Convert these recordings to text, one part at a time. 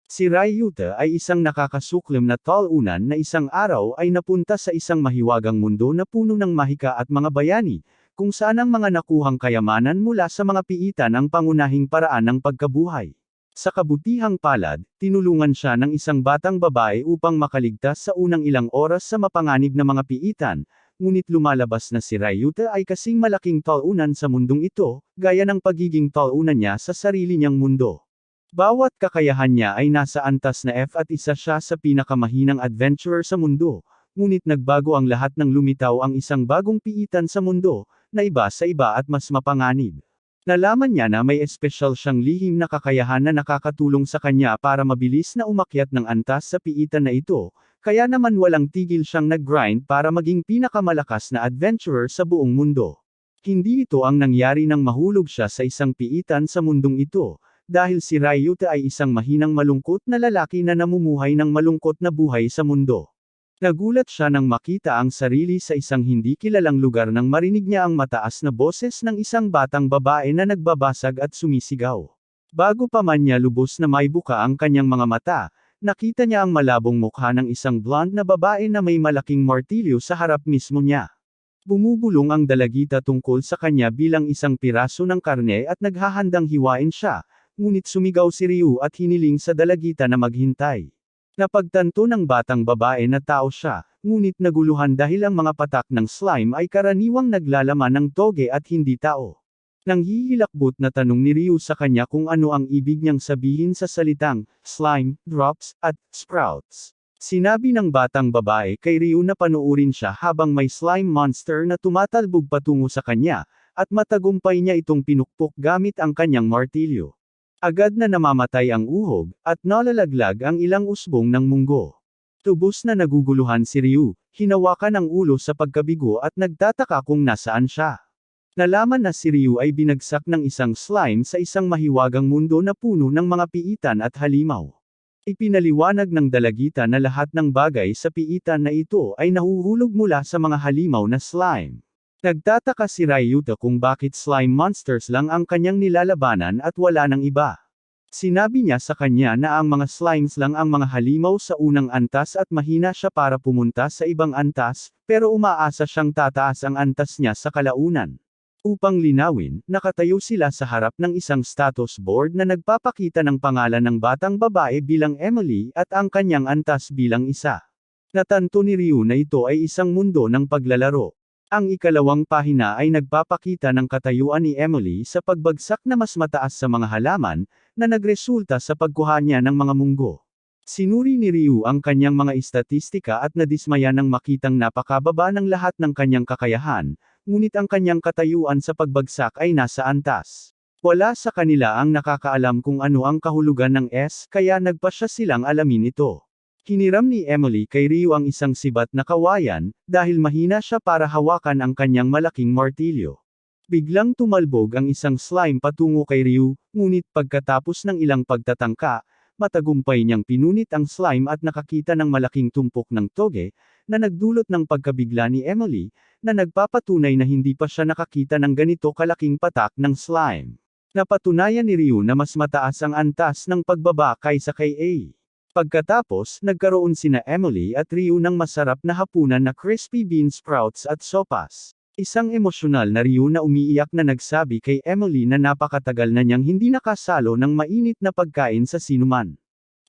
Si Ryuta ay isang nakakasuklim na talunan na isang araw ay napunta sa isang mahiwagang mundo na puno ng mahika at mga bayani, kung saan ang mga nakuhang kayamanan mula sa mga piitan ang pangunahing paraan ng pagkabuhay. Sa kabutihang palad, tinulungan siya ng isang batang babae upang makaligtas sa unang ilang oras sa mapanganib na mga piitan, ngunit lumalabas na si Ryuta ay kasing malaking talunan sa mundong ito, gaya ng pagiging talunan niya sa sarili niyang mundo. Bawat kakayahan niya ay nasa antas na F at isa siya sa pinakamahinang adventurer sa mundo, ngunit nagbago ang lahat nang lumitaw ang isang bagong piitan sa mundo, na iba sa iba at mas mapanganib. Nalaman niya na may espesyal siyang lihim na kakayahan na nakakatulong sa kanya para mabilis na umakyat ng antas sa piitan na ito, kaya naman walang tigil siyang nag-grind para maging pinakamalakas na adventurer sa buong mundo. Hindi ito ang nangyari nang mahulog siya sa isang piitan sa mundong ito, dahil si Ryuta ay isang mahinang malungkot na lalaki na namumuhay ng malungkot na buhay sa mundo. Nagulat siya nang makita ang sarili sa isang hindi kilalang lugar nang marinig niya ang mataas na boses ng isang batang babae na nagbabasag at sumisigaw. Bago pa man niya lubos na maibuka ang kanyang mga mata, nakita niya ang malabong mukha ng isang blonde na babae na may malaking martilyo sa harap mismo niya. Bumubulong ang dalagita tungkol sa kanya bilang isang piraso ng karne at naghahandang hiwain siya, ngunit sumigaw si Ryu at hiniling sa dalagita na maghintay. Napagtanto ng batang babae na tao siya, ngunit naguluhan dahil ang mga patak ng slime ay karaniwang naglalaman ng toge at hindi tao. Nang hihilakbot na tanong ni Ryu sa kanya kung ano ang ibig niyang sabihin sa salitang slime, drops, at sprouts. Sinabi ng batang babae kay Ryu na panuurin siya habang may slime monster na tumatalbog patungo sa kanya, at matagumpay niya itong pinukpok gamit ang kanyang martilyo. Agad na namamatay ang uhog, at nalalaglag ang ilang usbong ng munggo. Tubos na naguguluhan si Ryu, hinawakan ang ulo sa pagkabigo at nagtataka kung nasaan siya. Nalaman na si Ryu ay binagsak ng isang slime sa isang mahiwagang mundo na puno ng mga piitan at halimaw. Ipinaliwanag ng dalagita na lahat ng bagay sa piitan na ito ay nahuhulog mula sa mga halimaw na slime. Nagtataka si Ryuta kung bakit slime monsters lang ang kanyang nilalabanan at wala ng iba. Sinabi niya sa kanya na ang mga slimes lang ang mga halimaw sa unang antas at mahina siya para pumunta sa ibang antas, pero umaasa siyang tataas ang antas niya sa kalaunan. Upang linawin, nakatayo sila sa harap ng isang status board na nagpapakita ng pangalan ng batang babae bilang Emily at ang kanyang antas bilang isa. Natanto ni Ryu na ito ay isang mundo ng paglalaro. Ang ikalawang pahina ay nagpapakita ng katayuan ni Emily sa pagbagsak na mas mataas sa mga halaman, na nagresulta sa pagkuha niya ng mga munggo. Sinuri ni Ryu ang kanyang mga istatistika at nadismaya nang makitang napakababa ng lahat ng kanyang kakayahan, ngunit ang kanyang katayuan sa pagbagsak ay nasa antas. Wala sa kanila ang nakakaalam kung ano ang kahulugan ng S, kaya nagpasya silang alamin ito. Hiniram ni Emily kay Ryu ang isang sibat na kawayan, dahil mahina siya para hawakan ang kanyang malaking martilyo. Biglang tumalbog ang isang slime patungo kay Ryu, ngunit pagkatapos ng ilang pagtatangka, matagumpay niyang pinunit ang slime at nakakita ng malaking tumpok ng toge, na nagdulot ng pagkabigla ni Emily, na nagpapatunay na hindi pa siya nakakita ng ganito kalaking patak ng slime. Napatunayan ni Ryu na mas mataas ang antas ng pagbaba kaysa kay A. Pagkatapos, nagkaroon sina Emily at Ryu ng masarap na hapunan na crispy bean sprouts at sopas. Isang emosyonal na Ryu na umiiyak na nagsabi kay Emily na napakatagal na niyang hindi nakasalo ng mainit na pagkain sa sinuman.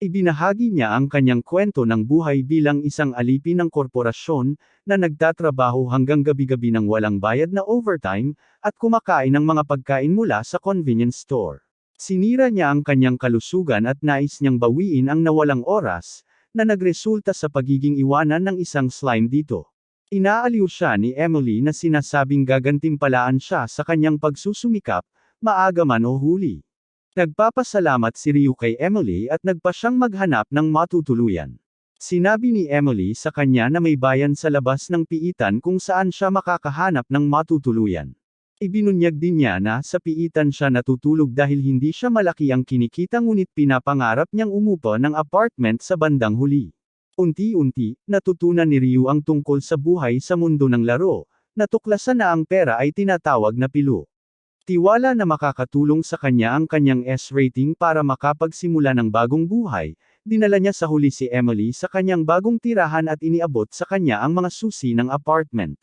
Ibinahagi niya ang kanyang kwento ng buhay bilang isang alipin ng korporasyon, na nagtatrabaho hanggang gabi-gabi ng walang bayad na overtime, at kumakain ng mga pagkain mula sa convenience store. Sinira niya ang kanyang kalusugan at nais niyang bawiin ang nawalang oras, na nagresulta sa pagiging iwanan ng isang slime dito. Inaaliw siya ni Emily na sinasabing gagantimpalaan siya sa kanyang pagsusumikap, maaga man o huli. Nagpapasalamat si Ryu kay Emily at nagpa siyang maghanap ng matutuluyan. Sinabi ni Emily sa kanya na may bayan sa labas ng piitan kung saan siya makakahanap ng matutuluyan. Ibinunyag din niya na sa piitan siya natutulog dahil hindi siya malaki ang kinikita ngunit pinapangarap niyang umupo ng apartment sa bandang huli. Unti-unti, natutunan ni Ryu ang tungkol sa buhay sa mundo ng laro, natuklasan na ang pera ay tinatawag na pilo. Tiwala na makakatulong sa kanya ang kanyang S rating para makapagsimula ng bagong buhay, dinala niya sa huli si Emily sa kanyang bagong tirahan at iniabot sa kanya ang mga susi ng apartment.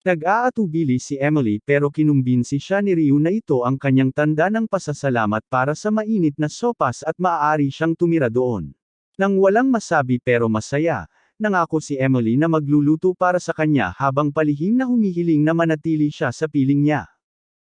Nag-aatubili si Emily pero kinumbinsi siya ni Ryu na ito ang kanyang tanda ng pasasalamat para sa mainit na sopas at maaari siyang tumira doon. Nang walang masabi pero masaya, nangako si Emily na magluluto para sa kanya habang palihim na humihiling na manatili siya sa piling niya.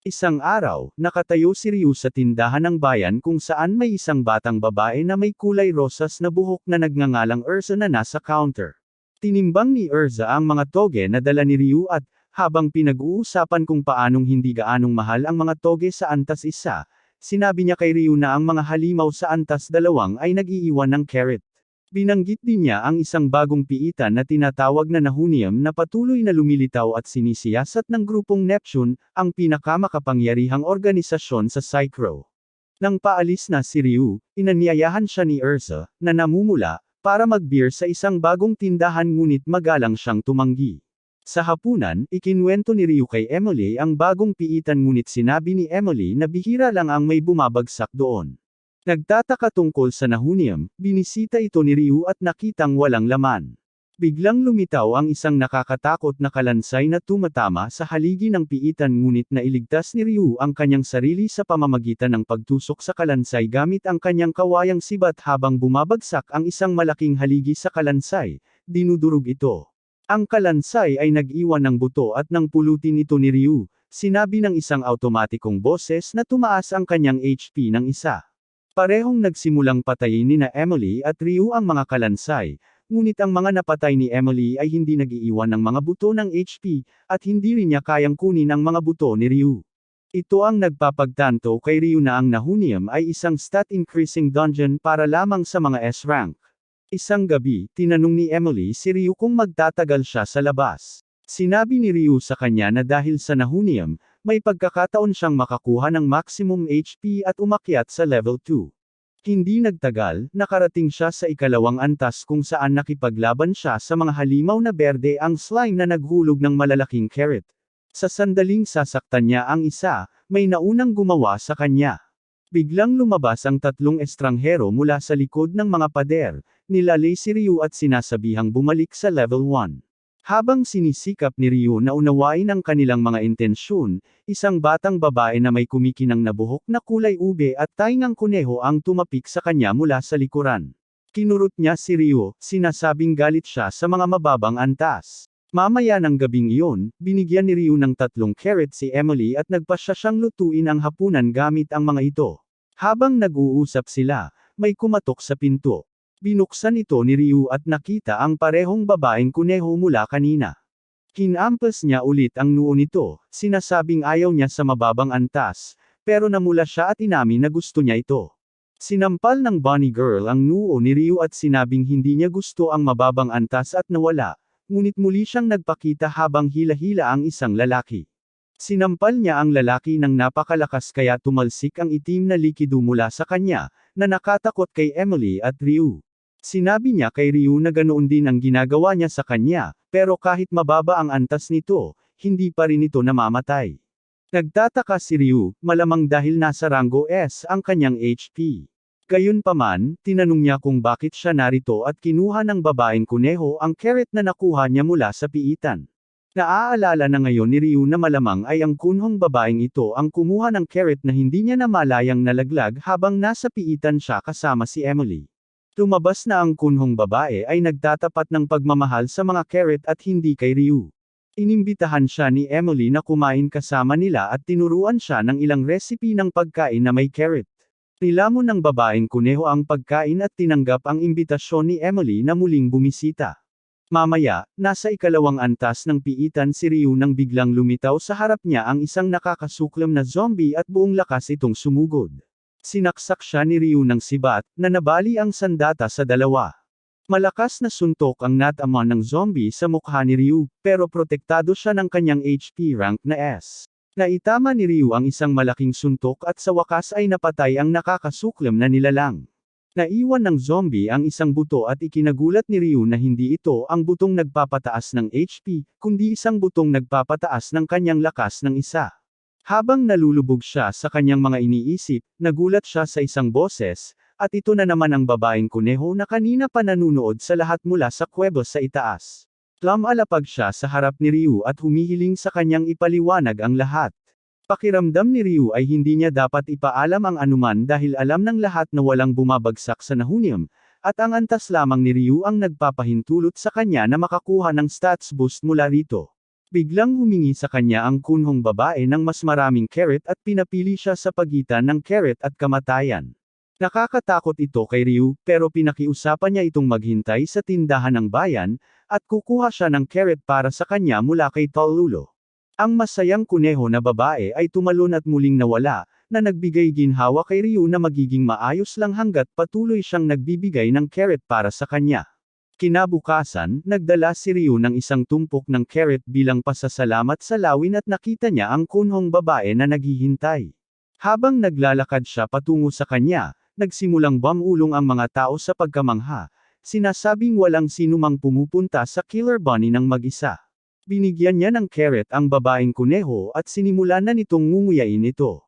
Isang araw, nakatayo si Ryu sa tindahan ng bayan kung saan may isang batang babae na may kulay rosas na buhok na nagngangalang Erza na nasa counter. Tinimbang ni Erza ang mga toge na dala ni Ryu at, habang pinag-uusapan kung paanong hindi gaanong mahal ang mga toge sa antas isa, sinabi niya kay Ryu na ang mga halimaw sa antas dalawang ay nag-iiwan ng carrot. Binanggit din niya ang isang bagong piitan na tinatawag na Nahunium na patuloy na lumilitaw at sinisiyasat ng grupong Neptune, ang pinakamakapangyarihang organisasyon sa Psychro. Nang paalis na si Ryu, inanyayahan siya ni Erza, na namumula, para mag-beer sa isang bagong tindahan ngunit magalang siyang tumanggi. Sa hapunan, ikinwento ni Ryu kay Emily ang bagong piitan ngunit sinabi ni Emily na bihira lang ang may bumabagsak doon. Nagtataka tungkol sa Nahunium, binisita ito ni Ryu at nakitang walang laman. Biglang lumitaw ang isang nakakatakot na kalansay na tumatama sa haligi ng piitan ngunit nailigtas ni Ryu ang kanyang sarili sa pamamagitan ng pagtusok sa kalansay gamit ang kanyang kawayang sibat habang bumabagsak ang isang malaking haligi sa kalansay, dinudurog ito. Ang kalansay ay nag-iwan ng buto at nang pulutin ito ni Ryu, sinabi ng isang automatikong boses na tumaas ang kanyang HP ng isa. Parehong nagsimulang patayin ni na Emily at Ryu ang mga kalansay, ngunit ang mga napatay ni Emily ay hindi nag-iiwan ng mga buto ng HP, at hindi rin niya kayang kunin ang mga buto ni Ryu. Ito ang nagpapagtanto kay Ryu na ang Nahunium ay isang stat-increasing dungeon para lamang sa mga S-rank. Isang gabi, tinanong ni Emily si Ryu kung magtatagal siya sa labas. Sinabi ni Ryu sa kanya na dahil sa Nahunium, may pagkakataon siyang makakuha ng maximum HP at umakyat sa level 2. Hindi nagtagal, nakarating siya sa ikalawang antas kung saan nakipaglaban siya sa mga halimaw na berde ang slime na naghulog ng malalaking carrot. Sa sandaling sasaktan niya ang isa, may naunang gumawa sa kanya. Biglang lumabas ang tatlong estranghero mula sa likod ng mga pader, nilalay si Ryu at sinasabihang bumalik sa level 1. Habang sinisikap ni Ryu na unawain ang kanilang mga intensyon, isang batang babae na may kumikinang na buhok na kulay ube at taingang kuneho ang tumapik sa kanya mula sa likuran. Kinurot niya si Ryu, sinasabing galit siya sa mga mababang antas. Mamaya ng gabing iyon, binigyan ni Ryu ng 3 carrot si Emily at nagpasya siyang lutuin ang hapunan gamit ang mga ito. Habang nag-uusap sila, may kumatok sa pinto. Binuksan ito ni Ryu at nakita ang parehong babaeng kuneho mula kanina. Kinampas niya ulit ang noo nito, sinasabing ayaw niya sa mababang antas, pero namula siya at inamin na gusto niya ito. Sinampal ng bunny girl ang noo ni Ryu at sinabing hindi niya gusto ang mababang antas at nawala, ngunit muli siyang nagpakita habang hila-hila ang isang lalaki. Sinampal niya ang lalaki ng napakalakas kaya tumalsik ang itim na likido mula sa kanya, na nakatakot kay Emily at Ryu. Sinabi niya kay Ryu na ganoon din ang ginagawa niya sa kanya, pero kahit mababa ang antas nito, hindi pa rin ito namamatay. Nagtataka si Ryu, malamang dahil nasa rango S ang kanyang HP. Gayunpaman, tinanong niya kung bakit siya narito at kinuha ng babaeng kuneho ang carrot na nakuha niya mula sa piitan. Naaalala na ngayon ni Ryu na malamang ay ang kunhong babaeng ito ang kumuha ng carrot na hindi niya namalayang nalaglag habang nasa piitan siya kasama si Emily. Lumabas na ang kunhong babae ay nagtatapat ng pagmamahal sa mga carrot at hindi kay Ryu. Inimbitahan siya ni Emily na kumain kasama nila at tinuruan siya ng ilang recipe ng pagkain na may carrot. Nilamon ng babaeng kuneho ang pagkain at tinanggap ang imbitasyon ni Emily na muling bumisita. Mamaya, nasa ikalawang antas ng piitan si Ryu nang biglang lumitaw sa harap niya ang isang nakakasuklam na zombie at buong lakas itong sumugod. Sinaksak siya ni Ryu ng sibat, na nabali ang sandata sa dalawa. Malakas na suntok ang natamaan ng zombie sa mukha ni Ryu, pero protektado siya ng kanyang HP rank na S. Naitama ni Ryu ang isang malaking suntok at sa wakas ay napatay ang nakakasuklam na nilalang. Naiwan ng zombie ang isang buto at ikinagulat ni Ryu na hindi ito ang butong nagpapataas ng HP, kundi isang butong nagpapataas ng kanyang lakas ng isa. Habang nalulubog siya sa kanyang mga iniisip, nagulat siya sa isang boses, at ito na naman ang babaeng kuneho na kanina pa nanunood sa lahat mula sa kuweba sa itaas. Lumalapag siya sa harap ni Ryu at humihiling sa kanyang ipaliwanag ang lahat. Pakiramdam ni Ryu ay hindi niya dapat ipaalam ang anuman dahil alam ng lahat na walang bumabagsak sa Nahunium, at ang antas lamang ni Ryu ang nagpapahintulot sa kanya na makakuha ng stats boost mula rito. Biglang humingi sa kanya ang kunhong babae ng mas maraming carrot at pinapili siya sa pagitan ng carrot at kamatayan. Nakakatakot ito kay Ryu, pero pinakiusapan niya itong maghintay sa tindahan ng bayan, at kukuha siya ng carrot para sa kanya mula kay Tolulo. Ang masayang kuneho na babae ay tumalon at muling nawala, na nagbigay ginhawa kay Ryu na magiging maayos lang hanggat patuloy siyang nagbibigay ng carrot para sa kanya. Kinabukasan, nagdala si Ryu ng isang tumpok ng carrot bilang pasasalamat sa lawin at nakita niya ang kunhong babae na naghihintay. Habang naglalakad siya patungo sa kanya, nagsimulang bumulong ang mga tao sa pagkamangha, sinasabing walang sinumang pumupunta sa Killer Bunny ng mag-isa. Binigyan niya ng carrot ang babaeng kuneho at sinimulan na nitong ngunguyain ito.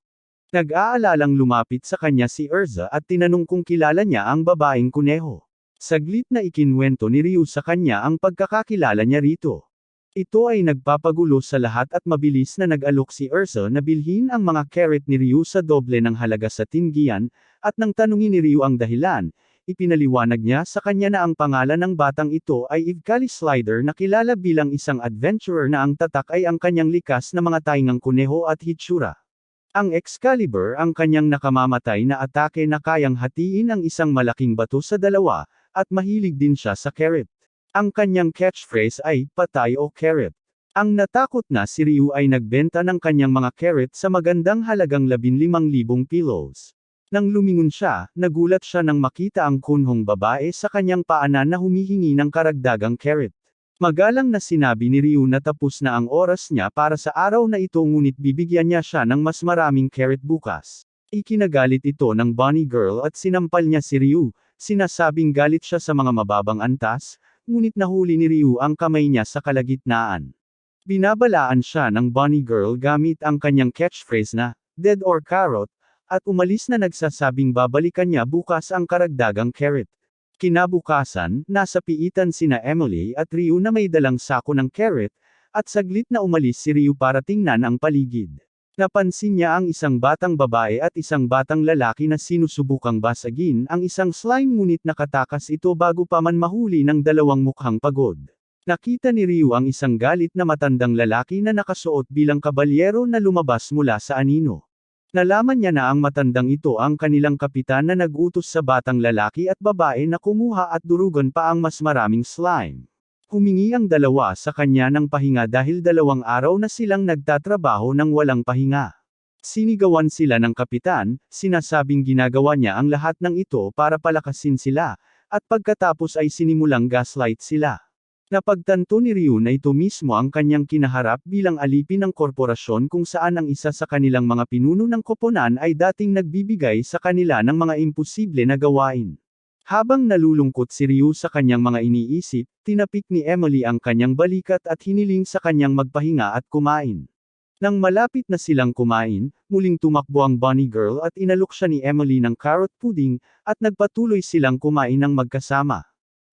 Nag-aalalang lumapit sa kanya si Erza at tinanong kung kilala niya ang babaeng kuneho. Saglit na ikinwento ni Ryu sa kanya ang pagkakakilala niya rito. Ito ay nagpapagulo sa lahat at mabilis na nag-alok si Erza na bilhin ang mga carrot ni Ryu sa doble ng halaga sa tinggian, at nang tanungin ni Ryu ang dahilan, ipinaliwanag niya sa kanya na ang pangalan ng batang ito ay Ivkali Slider na kilala bilang isang adventurer na ang tatak ay ang kanyang likas na mga taingang kuneho at hitsura. Ang Excalibur ang kanyang nakamamatay na atake na kayang hatiin ang isang malaking bato sa dalawa, at mahilig din siya sa carrot. Ang kanyang catchphrase ay, patay o carrot. Ang natakot na si Ryu ay nagbenta ng kanyang mga carrot sa magandang halagang 15,000 pilos. Nang lumingon siya, nagulat siya nang makita ang kunhong babae sa kanyang paanan na humihingi ng karagdagang carrot. Magalang na sinabi ni Ryu na tapos na ang oras niya para sa araw na ito ngunit bibigyan niya siya ng mas maraming carrot bukas. Ikinagalit ito ng Bunny Girl at sinampal niya si Ryu, sinasabing galit siya sa mga mababang antas, ngunit nahuli ni Ryu ang kamay niya sa kalagitnaan. Binabalaan siya ng Bunny Girl gamit ang kanyang catchphrase na, dead or carrot, at umalis na nagsasabing babalikan niya bukas ang karagdagang carrot. Kinabukasan, nasa piitan sina Emily at Ryu na may dalang sako ng carrot, at saglit na umalis si Ryu para tingnan ang paligid. Napansin niya ang isang batang babae at isang batang lalaki na sinusubukang basagin ang isang slime ngunit nakatakas ito bago pa man mahuli ng dalawang mukhang pagod. Nakita ni Ryu ang isang galit na matandang lalaki na nakasuot bilang kabalyero na lumabas mula sa anino. Nalaman niya na ang matandang ito ang kanilang kapitan na nag-utos sa batang lalaki at babae na kumuha at durugan pa ang mas maraming slime. Humingi ang dalawa sa kanya ng pahinga dahil 2 araw na silang nagtatrabaho ng walang pahinga. Sinigawan sila ng kapitan, sinasabing ginagawa niya ang lahat ng ito para palakasin sila, at pagkatapos ay sinimulang gaslight sila. Napagtanto ni Ryu na ito mismo ang kanyang kinaharap bilang alipin ng korporasyon kung saan ang isa sa kanilang mga pinuno ng koponan ay dating nagbibigay sa kanila ng mga imposible na gawain. Habang nalulungkot si Ryu sa kanyang mga iniisip, tinapik ni Emily ang kanyang balikat at hiniling sa kanyang magpahinga at kumain. Nang malapit na silang kumain, muling tumakbo ang Bunny Girl at inalok siya ni Emily ng carrot pudding, at nagpatuloy silang kumain ng magkasama.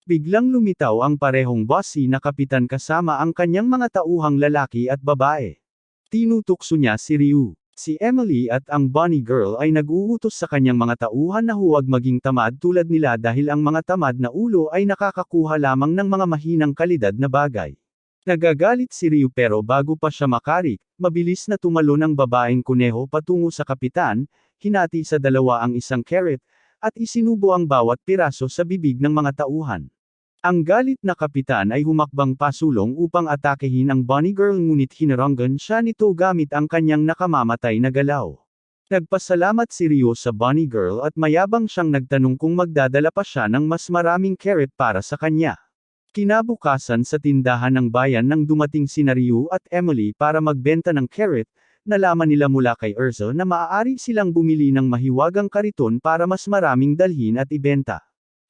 Biglang lumitaw ang parehong bossy na kapitan kasama ang kanyang mga tauhang lalaki at babae. Tinutukso niya si Ryu. Si Emily at ang Bunny Girl ay nag-uutos sa kanyang mga tauhan na huwag maging tamad tulad nila dahil ang mga tamad na ulo ay nakakakuha lamang ng mga mahinang kalidad na bagay. Nagagalit si Ryu pero bago pa siya makarik, mabilis na tumalon ang babaeng kuneho patungo sa kapitan, hinati sa dalawa ang isang carrot, at isinubo ang bawat piraso sa bibig ng mga tauhan. Ang galit na kapitan ay humakbang pasulong upang atakehin ang Bunny Girl ngunit hinaranggan siya nito gamit ang kanyang nakamamatay na galaw. Nagpasalamat si Ryu sa Bunny Girl at mayabang siyang nagtanong kung magdadala pa siya ng mas maraming carrot para sa kanya. Kinabukasan sa tindahan ng bayan nang dumating sina Ryu at Emily para magbenta ng carrot, nalaman nila mula kay Erza na maaari silang bumili ng mahiwagang kariton para mas maraming dalhin at ibenta.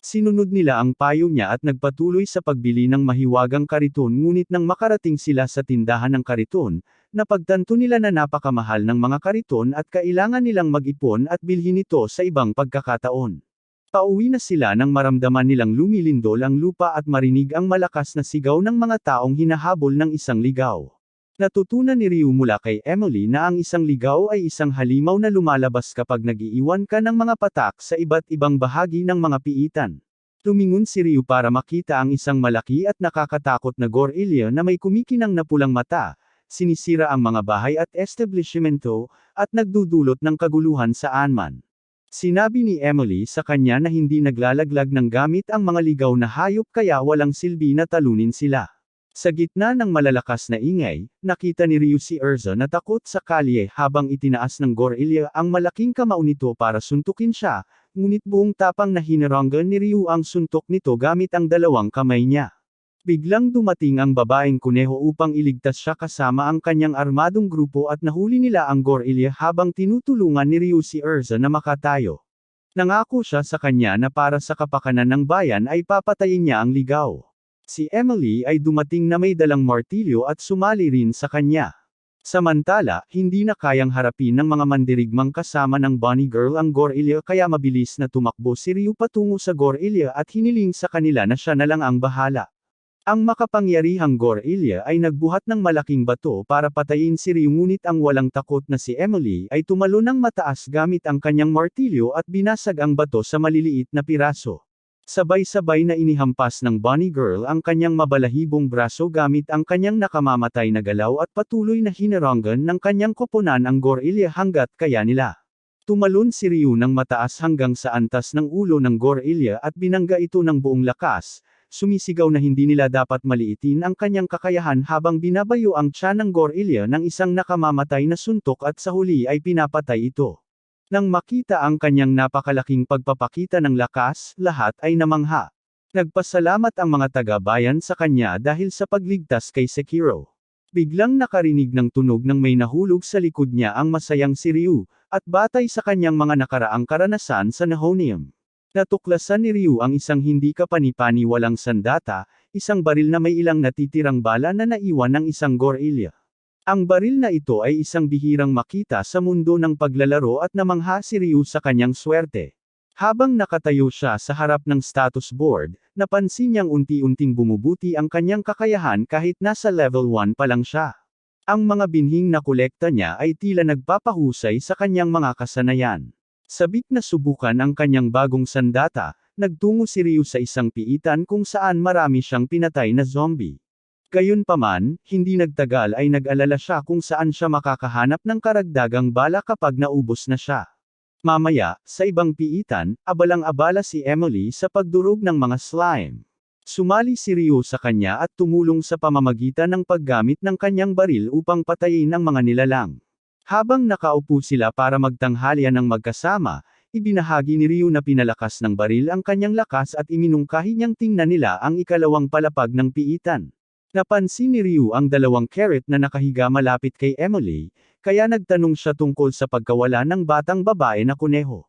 Sinunod nila ang payo niya at nagpatuloy sa pagbili ng mahiwagang kariton ngunit nang makarating sila sa tindahan ng kariton, Napagtanto nila na napakamahal ng mga kariton at kailangan nilang mag-ipon at bilhin ito sa ibang pagkakataon. Pauwi na sila nang maramdaman nilang lumilindol ang lupa at marinig ang malakas na sigaw ng mga taong hinahabol ng isang ligaw. Natutunan ni Ryu mula kay Emily na ang isang ligaw ay isang halimaw na lumalabas kapag nag-iiwan ka ng mga patak sa iba't ibang bahagi ng mga piitan. Tumingon si Ryu para makita ang isang malaki at nakakatakot na gorilla na may kumikinang na pulang mata, sinisira ang mga bahay at establishmento, at nagdudulot ng kaguluhan saan man. Sinabi ni Emily sa kanya na hindi naglalaglag ng gamit ang mga ligaw na hayop kaya walang silbi na talunin sila. Sa gitna ng malalakas na ingay, nakita ni Ryu si Erza na takot sa kalye habang itinaas ng gorilla ang malaking kamao nito para suntukin siya, ngunit buong tapang na hinaranggan ni Ryu ang suntok nito gamit ang dalawang kamay niya. Biglang dumating ang babaeng kuneho upang iligtas siya kasama ang kanyang armadong grupo at nahuli nila ang gorilla habang tinutulungan ni Ryu si Erza na makatayo. Nangako siya sa kanya na para sa kapakanan ng bayan ay papatayin niya ang ligaw. Si Emily ay dumating na may dalang martilyo at sumali rin sa kanya. Samantala, hindi na kayang harapin ng mga mandirigmang kasama ng bunny girl ang gorilla kaya mabilis na tumakbo si Ryu patungo sa gorilla at hiniling sa kanila na siya na lang ang bahala. Ang makapangyarihang gorilla ay nagbuhat ng malaking bato para patayin si Ryu ngunit ang walang takot na si Emily ay tumalo ng mataas gamit ang kanyang martilyo at binasag ang bato sa maliliit na piraso. Sabay-sabay na inihampas ng bunny girl ang kanyang mabalahibong braso gamit ang kanyang nakamamatay na galaw at patuloy na hinaranggan ng kanyang koponan ang gorilla hanggat kaya nila. Tumalon si Ryu ng mataas hanggang sa antas ng ulo ng gorilla at binangga ito ng buong lakas, sumisigaw na hindi nila dapat maliitin ang kanyang kakayahan habang binabayo ang tiyan ng gorilla ng isang nakamamatay na suntok at sa huli ay pinapatay ito. Nang makita ang kanyang napakalaking pagpapakita ng lakas, lahat ay namangha. Nagpasalamat ang mga taga-bayan sa kanya dahil sa pagligtas kay Sekiro. Biglang nakarinig ng tunog ng may nahulog sa likod niya ang masayang si Ryu, at batay sa kanyang mga nakaraang karanasan sa Nihonium. Natuklasan ni Ryu ang isang hindi kapani-pani walang sandata, isang baril na may ilang natitirang bala na naiwan ng isang gorilla. Ang baril na ito ay isang bihirang makita sa mundo ng paglalaro at namangha si Ryu sa kanyang swerte. Habang nakatayo siya sa harap ng status board, napansin niyang unti-unting bumubuti ang kanyang kakayahan kahit nasa level 1 pa lang siya. Ang mga binhing na kolekta niya ay tila nagpapahusay sa kanyang mga kasanayan. Sabik na subukan ang kanyang bagong sandata, nagtungo si Ryu sa isang piitan kung saan marami siyang pinatay na zombie. Gayunpaman, hindi nagtagal ay nag-alala siya kung saan siya makakahanap ng karagdagang bala kapag naubos na siya. Mamaya, sa ibang piitan, abalang-abala si Emily sa pagdurog ng mga slime. Sumali si Ryu sa kanya at tumulong sa pamamagitan ng paggamit ng kanyang baril upang patayin ang mga nilalang. Habang nakaupo sila para magtanghalian ng magkasama, ibinahagi ni Ryu na pinalakas ng baril ang kanyang lakas at iminungkahi niyang tingnan nila ang ikalawang palapag ng piitan. Napansin ni Ryu ang dalawang carrot na nakahiga malapit kay Emily, kaya nagtanong siya tungkol sa pagkawala ng batang babae na kuneho.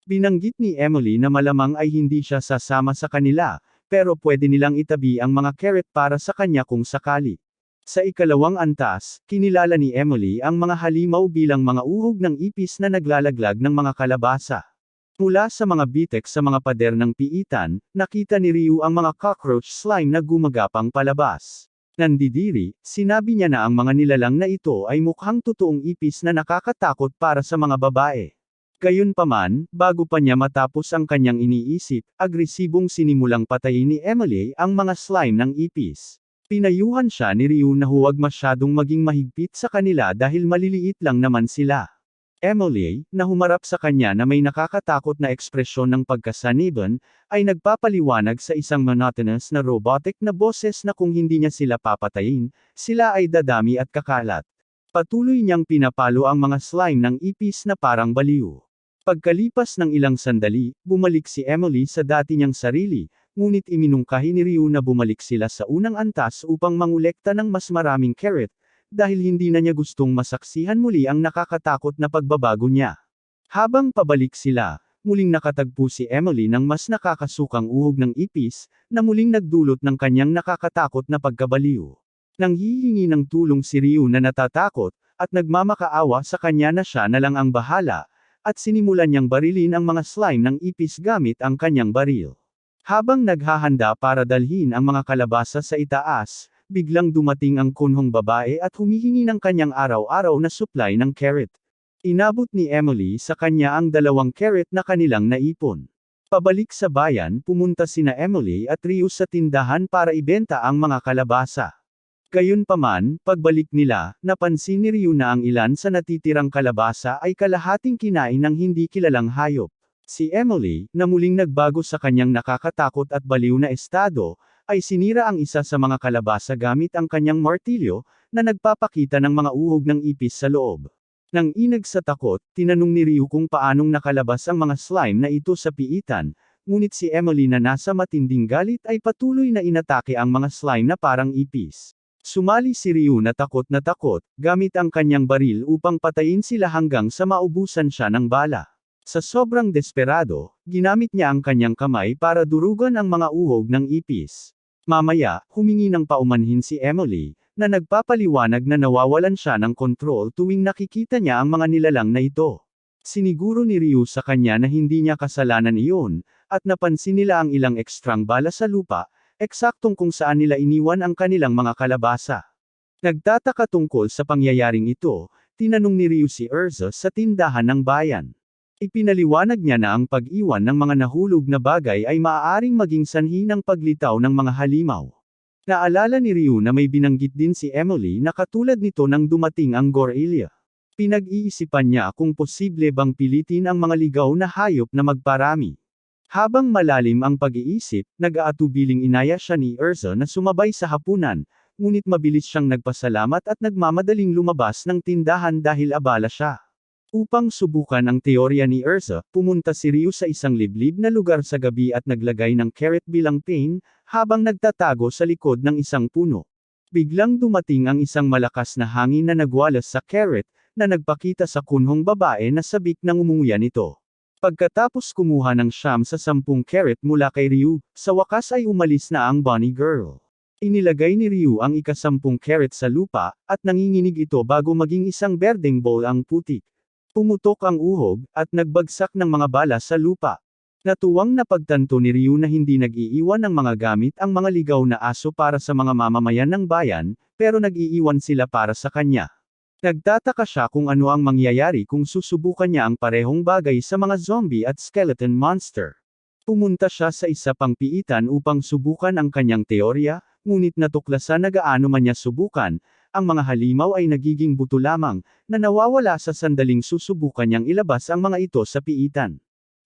Binanggit ni Emily na malamang ay hindi siya sasama sa kanila, pero pwede nilang itabi ang mga carrot para sa kanya kung sakali. Sa ikalawang antas, kinilala ni Emily ang mga halimaw bilang mga uhog ng ipis na naglalaglag ng mga kalabasa. Mula sa mga bitek sa mga pader ng piitan, nakita ni Ryu ang mga cockroach slime na gumagapang palabas. Nandidiri, sinabi niya na ang mga nilalang na ito ay mukhang totoong ipis na nakakatakot para sa mga babae. Gayunpaman, bago pa niya matapos ang kanyang iniisip, agresibong sinimulang patayin ni Emily ang mga slime ng ipis. Pinayuhan siya ni Ryu na huwag masyadong maging mahigpit sa kanila dahil maliliit lang naman sila. Emily, na humarap sa kanya na may nakakatakot na ekspresyon ng pagkasaniban, ay nagpapaliwanag sa isang monotonous na robotic na boses na kung hindi niya sila papatayin, sila ay dadami at kakalat. Patuloy niyang pinapalo ang mga slime ng ipis na parang baliw. Pagkalipas ng ilang sandali, bumalik si Emily sa dati niyang sarili, ngunit iminungkahi ni Ryu na bumalik sila sa unang antas upang mangolekta ng mas maraming carrot, dahil hindi na niya gustong masaksihan muli ang nakakatakot na pagbabago niya. Habang pabalik sila, muling nakatagpo si Emily ng mas nakakasukang uhog ng ipis, na muling nagdulot ng kanyang nakakatakot na pagkabaliw. Nanghihingi ng tulong si Ryu na natatakot, at nagmamakaawa sa kanya na siya na lang ang bahala, at sinimulan niyang barilin ang mga slime ng ipis gamit ang kanyang baril. Habang naghahanda para dalhin ang mga kalabasa sa itaas, biglang dumating ang kunhong babae at humihingi ng kanyang araw-araw na supply ng carrot. Inabot ni Emily sa kanya ang 2 carrot na kanilang naipon. Pabalik sa bayan, pumunta sina Emily at Ryu sa tindahan para ibenta ang mga kalabasa. Gayunpaman, pagbalik nila, napansin ni Ryu na ang ilan sa natitirang kalabasa ay kalahating kinain ng hindi kilalang hayop. Si Emily, na muling nagbago sa kanyang nakakatakot at baliw na estado, ay sinira ang isa sa mga kalabasa gamit ang kanyang martilyo, na nagpapakita ng mga uhog ng ipis sa loob. Nang inag sa takot, tinanong ni Ryu kung paanong nakalabas ang mga slime na ito sa piitan, ngunit si Emily na nasa matinding galit ay patuloy na inatake ang mga slime na parang ipis. Sumali si Ryu na takot, gamit ang kanyang baril upang patayin sila hanggang sa maubusan siya ng bala. Sa sobrang desperado, ginamit niya ang kanyang kamay para durugan ang mga uhog ng ipis. Mamaya, humingi ng paumanhin si Emily, na nagpapaliwanag na nawawalan siya ng kontrol tuwing nakikita niya ang mga nilalang na ito. Siniguro ni Ryu sa kanya na hindi niya kasalanan iyon, at napansin nila ang ilang ekstrang bala sa lupa, eksaktong kung saan nila iniwan ang kanilang mga kalabasa. Nagtataka tungkol sa pangyayaring ito, tinanong ni Ryu si Erza sa tindahan ng bayan. Ipinaliwanag niya na ang pag-iwan ng mga nahulog na bagay ay maaaring maging sanhi ng paglitaw ng mga halimaw. Naalala ni Ryu na may binanggit din si Emily na katulad nito nang dumating ang gorilla. Pinag-iisipan niya kung posible bang pilitin ang mga ligaw na hayop na magparami. Habang malalim ang pag-iisip, nag-aatubiling inaya siya ni Erza na sumabay sa hapunan, ngunit mabilis siyang nagpasalamat at nagmamadaling lumabas ng tindahan dahil abala siya. Upang subukan ang teorya ni Erza, pumunta si Ryu sa isang liblib na lugar sa gabi at naglagay ng carrot bilang pain, habang nagtatago sa likod ng isang puno. Biglang dumating ang isang malakas na hangin na nagwalas sa carrot, na nagpakita sa kunhong babae na sabik ng umunguya nito. Pagkatapos kumuha ng 10 sa 10 carrot mula kay Ryu, sa wakas ay umalis na ang bunny girl. Inilagay ni Ryu ang ika-10 carrot sa lupa, at nanginginig ito bago maging isang berdeng bowl ang putik. Pumutok ang uhog, at nagbagsak ng mga bala sa lupa. Natuwang napagtanto ni Ryu na hindi nag-iiwan ng mga gamit ang mga ligaw na aso para sa mga mamamayan ng bayan, pero nag-iiwan sila para sa kanya. Nagtataka siya kung ano ang mangyayari kung susubukan niya ang parehong bagay sa mga zombie at skeleton monster. Pumunta siya sa isa pang piitan upang subukan ang kanyang teorya, ngunit natuklasan na gaano man niya subukan, ang mga halimaw ay nagiging buto lamang, na nawawala sa sandaling susubukan niyang ilabas ang mga ito sa piitan.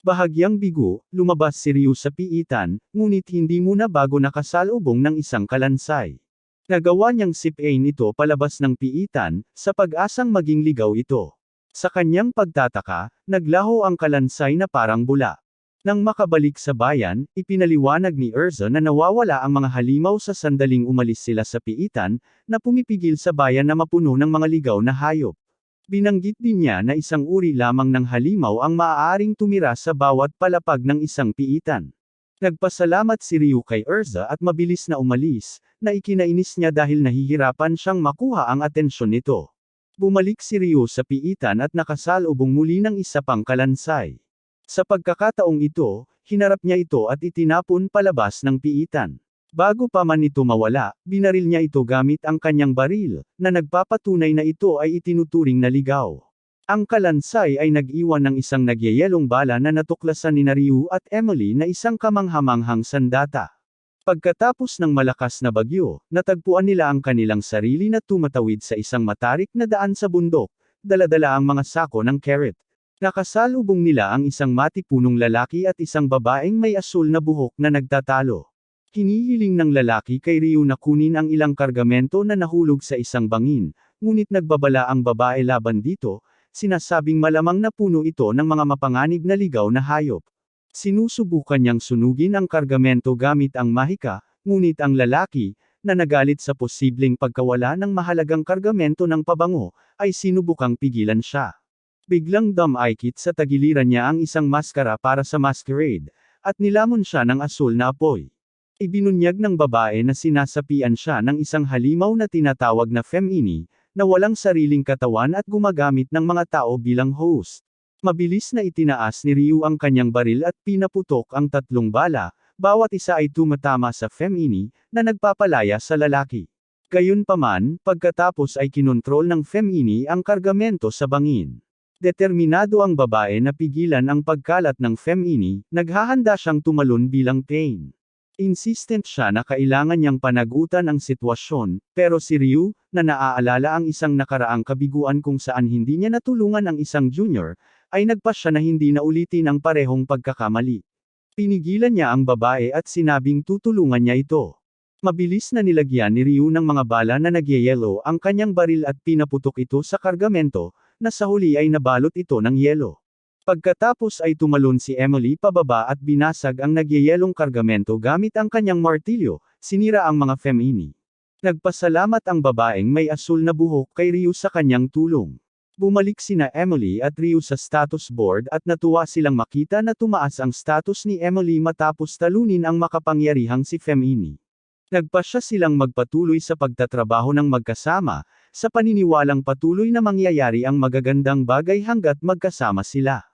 Bahagyang bigo, lumabas si Ryu sa piitan, ngunit hindi muna bago nakasalubong ng isang kalansay. Nagawa niyang sipain ito palabas ng piitan, sa pag-asang maging ligaw ito. Sa kanyang pagtataka, naglaho ang kalansay na parang bula. Nang makabalik sa bayan, ipinaliwanag ni Erza na nawawala ang mga halimaw sa sandaling umalis sila sa piitan, na pumipigil sa bayan na mapuno ng mga ligaw na hayop. Binanggit din niya na isang uri lamang ng halimaw ang maaaring tumira sa bawat palapag ng isang piitan. Nagpasalamat si Ryu kay Erza at mabilis na umalis, na ikinainis niya dahil nahihirapan siyang makuha ang atensyon nito. Bumalik si Ryu sa piitan at nakasalubong muli ng isa pang kalansay. Sa pagkakataong ito, hinarap niya ito at itinapon palabas ng piitan. Bago pa man ito mawala, binaril niya ito gamit ang kanyang baril, na nagpapatunay na ito ay itinuturing na ligaw. Ang kalansay ay nag-iwan ng isang nagyayelong bala na natuklasan ni Ryu at Emily na isang kamanghamanghang sandata. Pagkatapos ng malakas na bagyo, natagpuan nila ang kanilang sarili na tumatawid sa isang matarik na daan sa bundok, dala-dala ang mga sako ng carrot. Nakasalubong nila ang isang matipunong lalaki at isang babaeng may asul na buhok na nagtatalo. Hinihiling ng lalaki kay Ryu na kunin ang ilang kargamento na nahulog sa isang bangin, ngunit nagbabala ang babae laban dito, sinasabing malamang na puno ito ng mga mapanganib na ligaw na hayop. Sinusubukan niyang sunugin ang kargamento gamit ang mahika, ngunit ang lalaki, na nagalit sa posibleng pagkawala ng mahalagang kargamento ng pabango, ay sinubukang pigilan siya. Biglang dumaikit sa tagiliran niya ang isang maskara para sa masquerade, at nilamon siya ng asul na apoy. Ibinunyag ng babae na sinasapian siya ng isang halimaw na tinatawag na Femini, na walang sariling katawan at gumagamit ng mga tao bilang host. Mabilis na itinaas ni Ryu ang kanyang baril at pinaputok ang 3 bala, bawat isa ay tumatama sa Femini, na nagpapalaya sa lalaki. Gayunpaman, pagkatapos ay kinontrol ng Femini ang kargamento sa bangin. Determinado ang babae na pigilan ang pagkalat ng Femini, naghahanda siyang tumalon bilang pain. Insistent siya na kailangan niyang panagutan ang sitwasyon, pero si Ryu, na naaalala ang isang nakaraang kabiguan kung saan hindi niya natulungan ang isang junior, ay nagpasya na hindi na ulitin ang parehong pagkakamali. Pinigilan niya ang babae at sinabing tutulungan niya ito. Mabilis na nilagyan ni Ryu ng mga bala na nagyayelo ang kanyang baril at pinaputok ito sa kargamento, na sa huli ay nabalot ito ng yelo. Pagkatapos ay tumalon si Emily pababa at binasag ang nagyayelong kargamento gamit ang kanyang martilyo, sinira ang mga Femini. Nagpasalamat ang babaeng may asul na buhok kay Ryu sa kanyang tulong. Bumalik sina Emily at Ryu sa status board at natuwa silang makita na tumaas ang status ni Emily matapos talunin ang makapangyarihang si Femini. Nagpasya silang magpatuloy sa pagtatrabaho ng magkasama, sa paniniwalang patuloy na mangyayari ang magagandang bagay hanggat magkasama sila.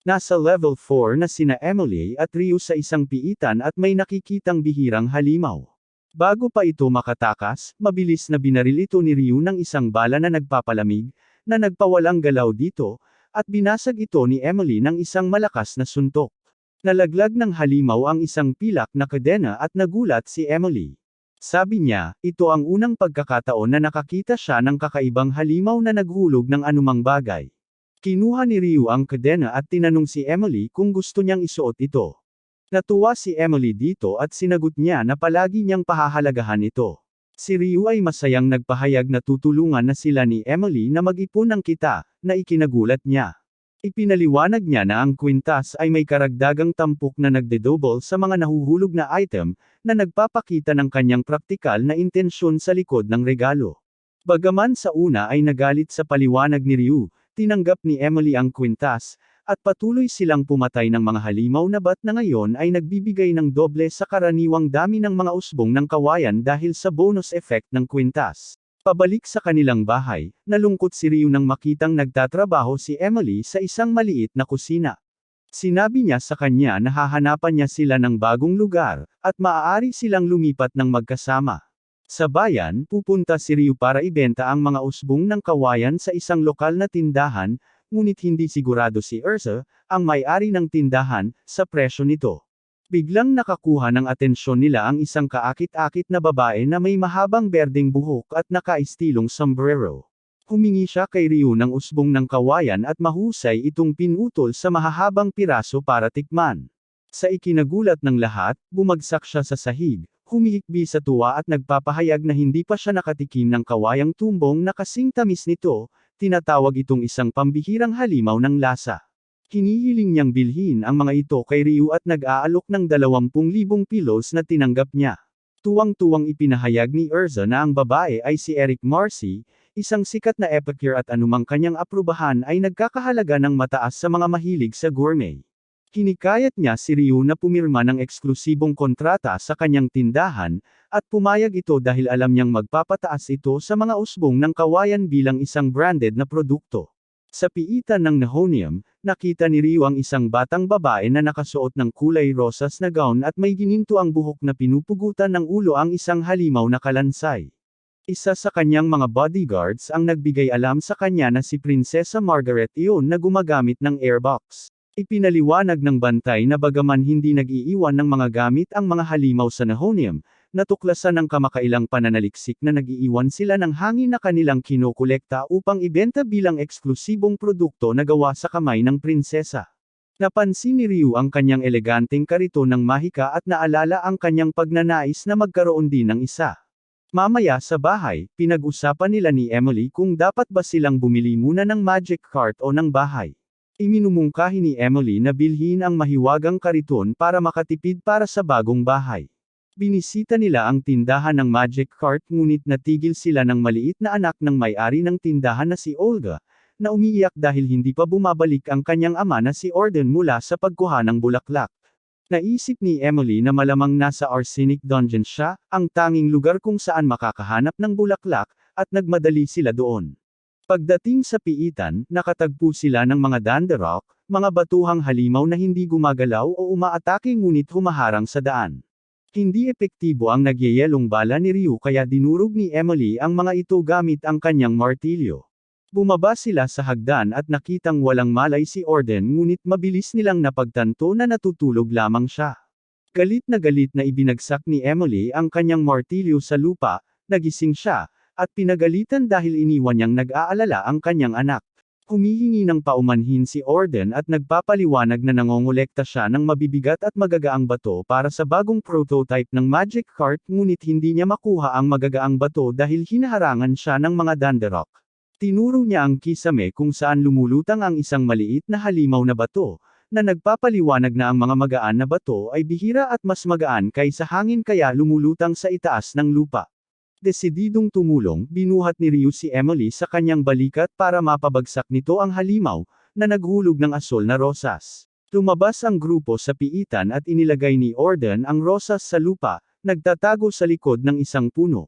Nasa level 4 na sina Emily at Ryu sa isang piitan at may nakikitang bihirang halimaw. Bago pa ito makatakas, mabilis na binaril ito ni Ryu ng isang bala na nagpapalamig, na nagpawalang galaw dito, at binasag ito ni Emily ng isang malakas na suntok. Nalaglag ng halimaw ang isang pilak na kadena at nagulat si Emily. Sabi niya, ito ang unang pagkakataon na nakakita siya ng kakaibang halimaw na naghulog ng anumang bagay. Kinuha ni Ryu ang kadena at tinanong si Emily kung gusto niyang isuot ito. Natuwa si Emily dito at sinagot niya na palagi niyang pahahalagahan ito. Si Ryu ay masayang nagpahayag na tutulungan na sila ni Emily na mag-ipon ng kita, na ikinagulat niya. Ipinaliwanag niya na ang kwintas ay may karagdagang tampok na nagde-double sa mga nahuhulog na item, na nagpapakita ng kanyang praktikal na intensyon sa likod ng regalo. Bagaman sa una ay nagalit sa paliwanag ni Ryu, tinanggap ni Emily ang kwintas, at patuloy silang pumatay ng mga halimaw na bat na ngayon ay nagbibigay ng doble sa karaniwang dami ng mga usbong ng kawayan dahil sa bonus effect ng kwintas. Pabalik sa kanilang bahay, nalungkot si Ryu nang makitang nagtatrabaho si Emily sa isang maliit na kusina. Sinabi niya sa kanya na hahanapan niya sila ng bagong lugar, at maaari silang lumipat ng magkasama. Sa bayan, pupunta si Ryu para ibenta ang mga usbong ng kawayan sa isang lokal na tindahan, ngunit hindi sigurado si Erza, ang may-ari ng tindahan, sa presyo nito. Biglang nakakuha ng atensyon nila ang isang kaakit-akit na babae na may mahabang berdeng buhok at nakaistilong sombrero. Humingi siya kay Ryu ng usbong ng kawayan at mahusay itong pinutol sa mahahabang piraso para tikman. Sa ikinagulat ng lahat, bumagsak siya sa sahig, humihikbi sa tuwa at nagpapahayag na hindi pa siya nakatikim ng kawayang tumbong na kasing tamis nito, tinatawag itong isang pambihirang halimaw ng lasa. Hinihiling niyang bilhin ang mga ito kay Ryu at nag-aalok ng 20,000 pilos na tinanggap niya. Tuwang-tuwang ipinahayag ni Erza na ang babae ay si Eric Marcy, isang sikat na epicure at anumang kanyang aprubahan ay nagkakahalaga ng mataas sa mga mahilig sa gourmet. Hinikayat niya si Ryu na pumirma ng eksklusibong kontrata sa kanyang tindahan, at pumayag ito dahil alam niyang magpapataas ito sa mga usbong ng kawayan bilang isang branded na produkto. Sa piitan ng Nihonium, nakita ni Ryu ang isang batang babae na nakasuot ng kulay rosas na gown at may gininto ang buhok na pinupugutan ng ulo ang isang halimaw na kalansay. Isa sa kanyang mga bodyguards ang nagbigay alam sa kanya na si Prinsesa Margaret iyon na gumagamit ng airbox. Ipinaliwanag ng bantay na bagaman hindi nag-iiwan ng mga gamit ang mga halimaw sa Nihonium, natuklasan ng kamakailang pananaliksik na nag-iiwan sila ng hangin na kanilang kinokolekta upang ibenta bilang eksklusibong produkto na gawa sa kamay ng prinsesa. Napansin ni Ryu ang kanyang eleganteng kariton ng mahika at naalala ang kanyang pagnanais na magkaroon din ng isa. Mamaya sa bahay, pinag-usapan nila ni Emily kung dapat ba silang bumili muna ng magic cart o ng bahay. Iminumungkahi ni Emily na bilhin ang mahiwagang kariton para makatipid para sa bagong bahay. Binisita nila ang tindahan ng magic cart ngunit natigil sila ng maliit na anak ng may-ari ng tindahan na si Olga, na umiiyak dahil hindi pa bumabalik ang kanyang ama na si Orden mula sa pagkuha ng bulaklak. Naisip ni Emily na malamang nasa Arsenic Dungeon siya, ang tanging lugar kung saan makakahanap ng bulaklak, at nagmadali sila doon. Pagdating sa piitan, nakatagpo sila ng mga Dandarok, mga batuhang halimaw na hindi gumagalaw o umaatake ngunit humaharang sa daan. Hindi epektibo ang nagyayelong bala ni Ryu kaya dinurog ni Emily ang mga ito gamit ang kanyang martilyo. Bumaba sila sa hagdan at nakitang walang malay si Orden ngunit mabilis nilang napagtanto na natutulog lamang siya. Galit na ibinagsak ni Emily ang kanyang martilyo sa lupa, nagising siya, at pinagalitan dahil iniwan niyang nag-aalala ang kanyang anak. Humihingi ng paumanhin si Orden at nagpapaliwanag na nangongolekta siya ng mabibigat at magagaang bato para sa bagong prototype ng Magic Cart ngunit hindi niya makuha ang magagaang bato dahil hinaharangan siya ng mga Dandarok. Tinuro niya ang kisame kung saan lumulutang ang isang maliit na halimaw na bato, na nagpapaliwanag na ang mga magaan na bato ay bihira at mas magaan kaysa hangin kaya lumulutang sa itaas ng lupa. Desididong tumulong, binuhat ni Ryu si Emily sa kanyang balikat para mapabagsak nito ang halimaw, na naghulog ng asol na rosas. Lumabas ang grupo sa piitan at inilagay ni Orden ang rosas sa lupa, nagtatago sa likod ng isang puno.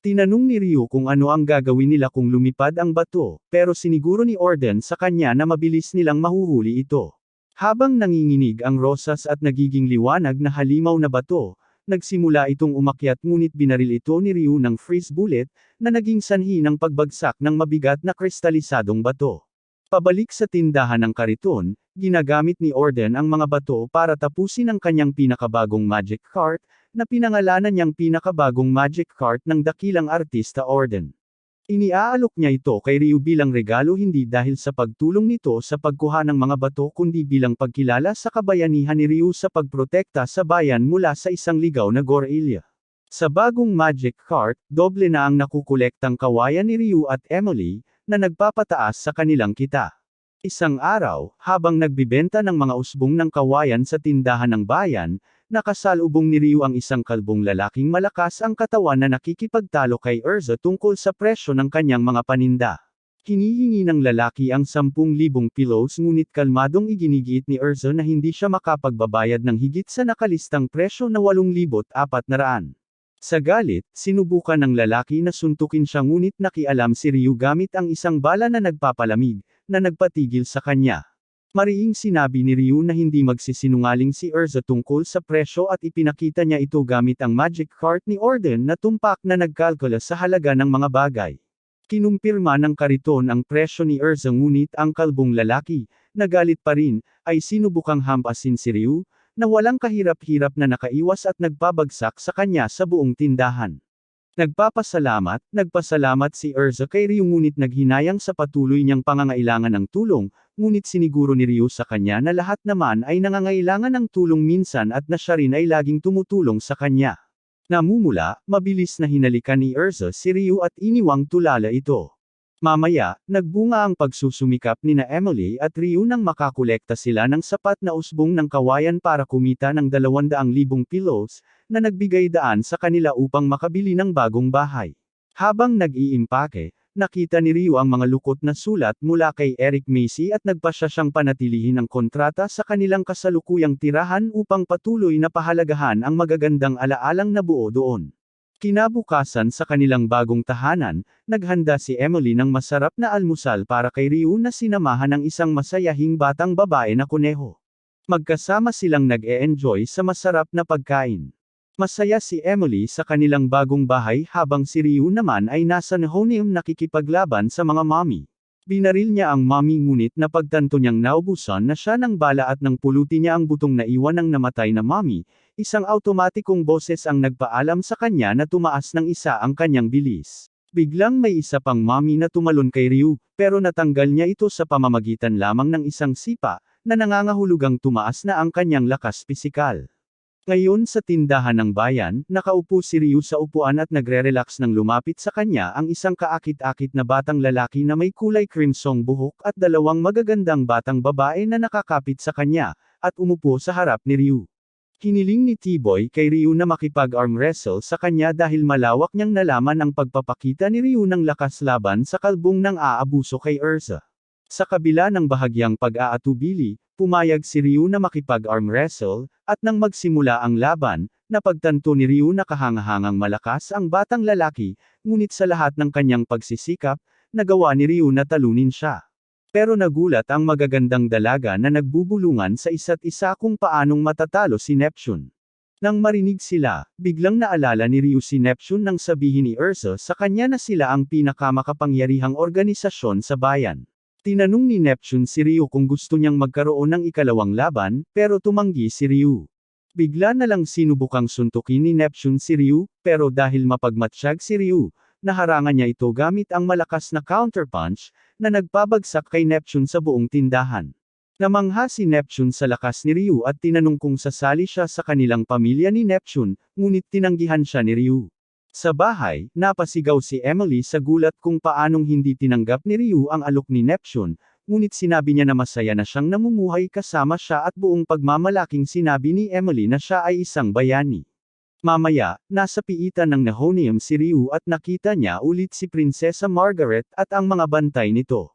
Tinanong ni Ryu kung ano ang gagawin nila kung lumipad ang bato, pero siniguro ni Orden sa kanya na mabilis nilang mahuhuli ito. Habang nanginginig ang rosas at nagiging liwanag na halimaw na bato, nagsimula itong umakyat ngunit binaril ito ni Ryu ng freeze bullet, na naging sanhi ng pagbagsak ng mabigat na kristalisadong bato. Pabalik sa tindahan ng kariton, ginagamit ni Orden ang mga bato para tapusin ang kanyang pinakabagong Magic Cart, na pinangalanan niyang pinakabagong Magic Cart ng dakilang artista Orden. Iniaalok niya ito kay Ryu bilang regalo hindi dahil sa pagtulong nito sa pagkuha ng mga bato kundi bilang pagkilala sa kabayanihan ni Ryu sa pagprotekta sa bayan mula sa isang ligaw na gorilla. Sa bagong Magic Cart, doble na ang nakukolektang kawayan ni Ryu at Emily, na nagpapataas sa kanilang kita. Isang araw, habang nagbibenta ng mga usbong ng kawayan sa tindahan ng bayan, nakasalubong ni Ryu ang isang kalbong lalaking malakas ang katawan na nakikipagtalo kay Erza tungkol sa presyo ng kanyang mga paninda. Hinihingi ng lalaki ang 10,000 pillows ngunit kalmadong iginigiit ni Erza na hindi siya makapagbabayad ng higit sa nakalistang presyo na 8,400. Sa galit, sinubukan ng lalaki na suntukin siya ngunit nakialam si Ryu gamit ang isang bala na nagpapalamig, na nagpatigil sa kanya. Mariing sinabi ni Ryu na hindi magsisinungaling si Erza tungkol sa presyo at ipinakita niya ito gamit ang Magic Cart ni Orden na tumpak na nagkalkula sa halaga ng mga bagay. Kinumpirma ng kariton ang presyo ni Erza ngunit ang kalbong lalaki, na galit pa rin, ay sinubukang hampasin si Ryu, na walang kahirap-hirap na nakaiwas at nagpabagsak sa kanya sa buong tindahan. Nagpasalamat si Erza kay Ryu ngunit naghinayang sa patuloy niyang pangangailangan ng tulong, ngunit siniguro ni Ryu sa kanya na lahat naman ay nangangailangan ng tulong minsan at na siya rin ay laging tumutulong sa kanya. Namumula, mabilis na hinalikan ni Erza si Ryu at iniwang tulala ito. Mamaya, nagbunga ang pagsusumikap nina Emily at Ryu nang makakolekta sila ng sapat na usbong ng kawayan para kumita ng 200,000 pillows, na nagbigay daan sa kanila upang makabili ng bagong bahay. Habang nag-iimpake, nakita ni Ryu ang mga lukot na sulat mula kay Eric Macy at nagpasya siyang panatilihin ang kontrata sa kanilang kasalukuyang tirahan upang patuloy na pahalagahan ang magagandang alaalang nabuo doon. Kinabukasan sa kanilang bagong tahanan, naghanda si Emily ng masarap na almusal para kay Ryu na sinamahan ng isang masayahing batang babae na kuneho. Magkasama silang nag-e-enjoy sa masarap na pagkain. Masaya si Emily sa kanilang bagong bahay habang si Ryu naman ay nasa Nehoneum nakikipaglaban sa mga mommy. Binaril niya ang mommy ngunit napagtanto niyang naubusan na siya ng bala at nang pulutin niya ang butong na iwan ng namatay na mommy, isang automatikong boses ang nagpaalam sa kanya na tumaas ng isa ang kanyang bilis. Biglang may isa pang mommy na tumalon kay Ryu, pero natanggal niya ito sa pamamagitan lamang ng isang sipa, na nangangahulugang tumaas na ang kanyang lakas pisikal. Ngayon sa tindahan ng bayan, nakaupo si Ryu sa upuan at nagre-relax nang lumapit sa kanya ang isang kaakit-akit na batang lalaki na may kulay crimsong buhok at dalawang magagandang batang babae na nakakapit sa kanya, at umupo sa harap ni Ryu. Hiniling ni T-Boy kay Ryu na makipag-arm wrestle sa kanya dahil malawak niyang nalaman ang pagpapakita ni Ryu ng lakas laban sa kalbong ng aabuso kay Erza. Sa kabila ng bahagyang pag-aatubili, Pumayag si Ryu na makipag-arm wrestle, at nang magsimula ang laban, napagtanto ni Ryu na kahangahangang malakas ang batang lalaki, ngunit sa lahat ng kanyang pagsisikap, nagawa ni Ryu na talunin siya. Pero nagulat ang magagandang dalaga na nagbubulungan sa isa't isa kung paanong matatalo si Neptune. Nang marinig sila, biglang naalala ni Ryu si Neptune nang sabihin ni Ursa sa kanya na sila ang pinakamakapangyarihang organisasyon sa bayan. Tinanong ni Neptune si Ryu kung gusto niyang magkaroon ng ikalawang laban, pero tumanggi si Ryu. Bigla na lang sinubukang suntukin ni Neptune si Ryu, pero dahil mapagmatsyag si Ryu, naharangan niya ito gamit ang malakas na counterpunch, na nagpabagsak kay Neptune sa buong tindahan. Namangha si Neptune sa lakas ni Ryu at tinanong kung sasali siya sa kanilang pamilya ni Neptune, ngunit tinanggihan siya ni Ryu. Sa bahay, napasigaw si Emily sa gulat kung paanong hindi tinanggap ni Ryu ang alok ni Neptune, ngunit sinabi niya na masaya na siyang namumuhay kasama siya at buong pagmamalaking sinabi ni Emily na siya ay isang bayani. Mamaya, nasa piitan ng Nahonium si Ryu at nakita niya ulit si Prinsesa Margaret at ang mga bantay nito.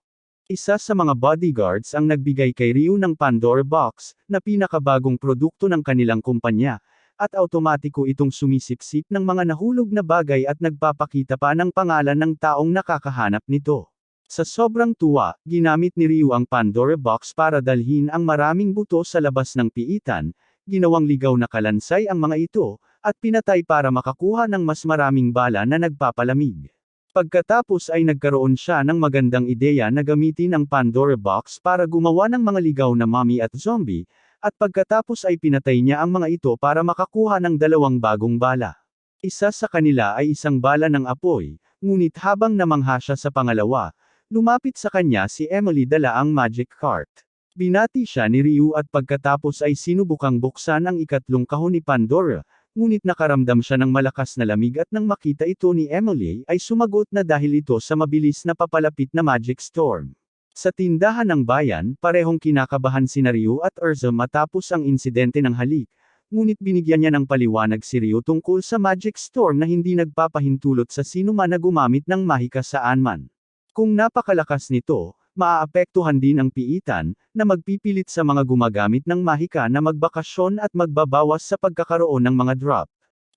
Isa sa mga bodyguards ang nagbigay kay Ryu ng Pandora Box, na pinakabagong produkto ng kanilang kumpanya, at automatiko itong sumisipsip ng mga nahulog na bagay at nagpapakita pa ng pangalan ng taong nakakahanap nito. Sa sobrang tuwa, ginamit ni Ryu ang Pandora Box para dalhin ang maraming buto sa labas ng piitan, ginawang ligaw na kalansay ang mga ito, at pinatay para makakuha ng mas maraming bala na nagpapalamig. Pagkatapos ay nagkaroon siya ng magandang ideya na gamitin ang Pandora Box para gumawa ng mga ligaw na mommy at zombie, at pagkatapos ay pinatay niya ang mga ito para makakuha ng dalawang bagong bala. Isa sa kanila ay isang bala ng apoy, ngunit habang namangha siya sa pangalawa, lumapit sa kanya si Emily dala ang magic cart. Binati siya ni Ryu at pagkatapos ay sinubukang buksan ang ikatlong kahon ni Pandora, ngunit nakaramdam siya ng malakas na lamig at nang makita ito ni Emily ay sumagot na dahil ito sa mabilis na papalapit na magic storm. Sa tindahan ng bayan, parehong kinakabahan sina Ryu at Ursa matapos ang insidente ng halik, ngunit binigyan niya ng paliwanag si Ryu tungkol sa magic storm na hindi nagpapahintulot sa sino man na gumamit ng mahika saan man. Kung napakalakas nito, maaapektuhan din ang piitan, na magpipilit sa mga gumagamit ng mahika na magbakasyon at magbabawas sa pagkakaroon ng mga drop.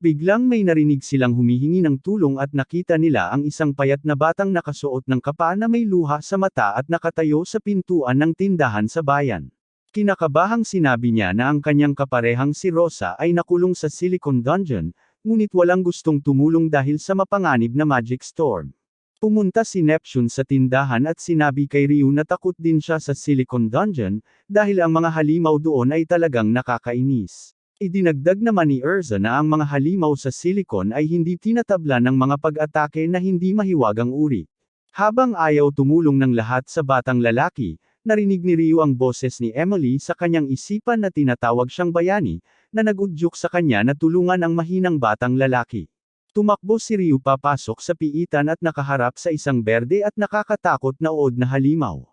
Biglang may narinig silang humihingi ng tulong at nakita nila ang isang payat na batang nakasuot ng kapa na may luha sa mata at nakatayo sa pintuan ng tindahan sa bayan. Kinakabahang sinabi niya na ang kanyang kaparehang si Rosa ay nakulong sa Silicon Dungeon, ngunit walang gustong tumulong dahil sa mapanganib na magic storm. Pumunta si Neptune sa tindahan at sinabi kay Ryu na takot din siya sa Silicon Dungeon, dahil ang mga halimaw doon ay talagang nakakainis. Idinagdag naman ni Ursa na ang mga halimaw sa Silicon ay hindi tinatabla ng mga pag-atake na hindi mahiwagang uri. Habang ayaw tumulong ng lahat sa batang lalaki, narinig ni Ryu ang boses ni Emily sa kanyang isipan na tinatawag siyang bayani, na nag-udyok sa kanya na tulungan ang mahinang batang lalaki. Tumakbo si Ryu papasok sa piitan at nakaharap sa isang berde at nakakatakot na uod na halimaw.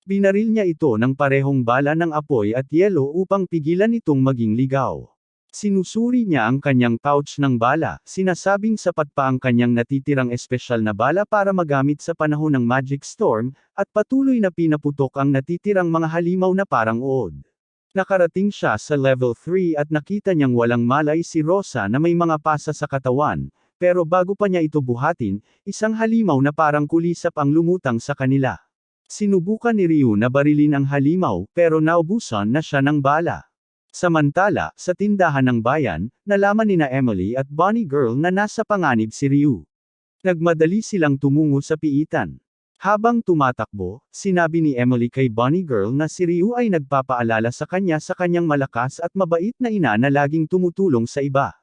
Binaril niya ito ng parehong bala ng apoy at yelo upang pigilan itong maging ligaw. Sinusuri niya ang kanyang pouch ng bala, sinasabing sapat pa ang kanyang natitirang espesyal na bala para magamit sa panahon ng Magic Storm, at patuloy na pinaputok ang natitirang mga halimaw na parang uod. Nakarating siya sa level 3 at nakita niyang walang malay si Rosa na may mga pasa sa katawan, pero bago pa niya ito buhatin, isang halimaw na parang kulisap ang lumutang sa kanila. Sinubukan ni Ryu na barilin ang halimaw, pero naubusan na siya ng bala. Samantala, sa tindahan ng bayan, nalaman nina Emily at Bonnie Girl na nasa panganib si Ryu. Nagmadali silang tumungo sa piitan. Habang tumatakbo, sinabi ni Emily kay Bonnie Girl na si Ryu ay nagpapaalala sa kanyang malakas at mabait na ina na laging tumutulong sa iba.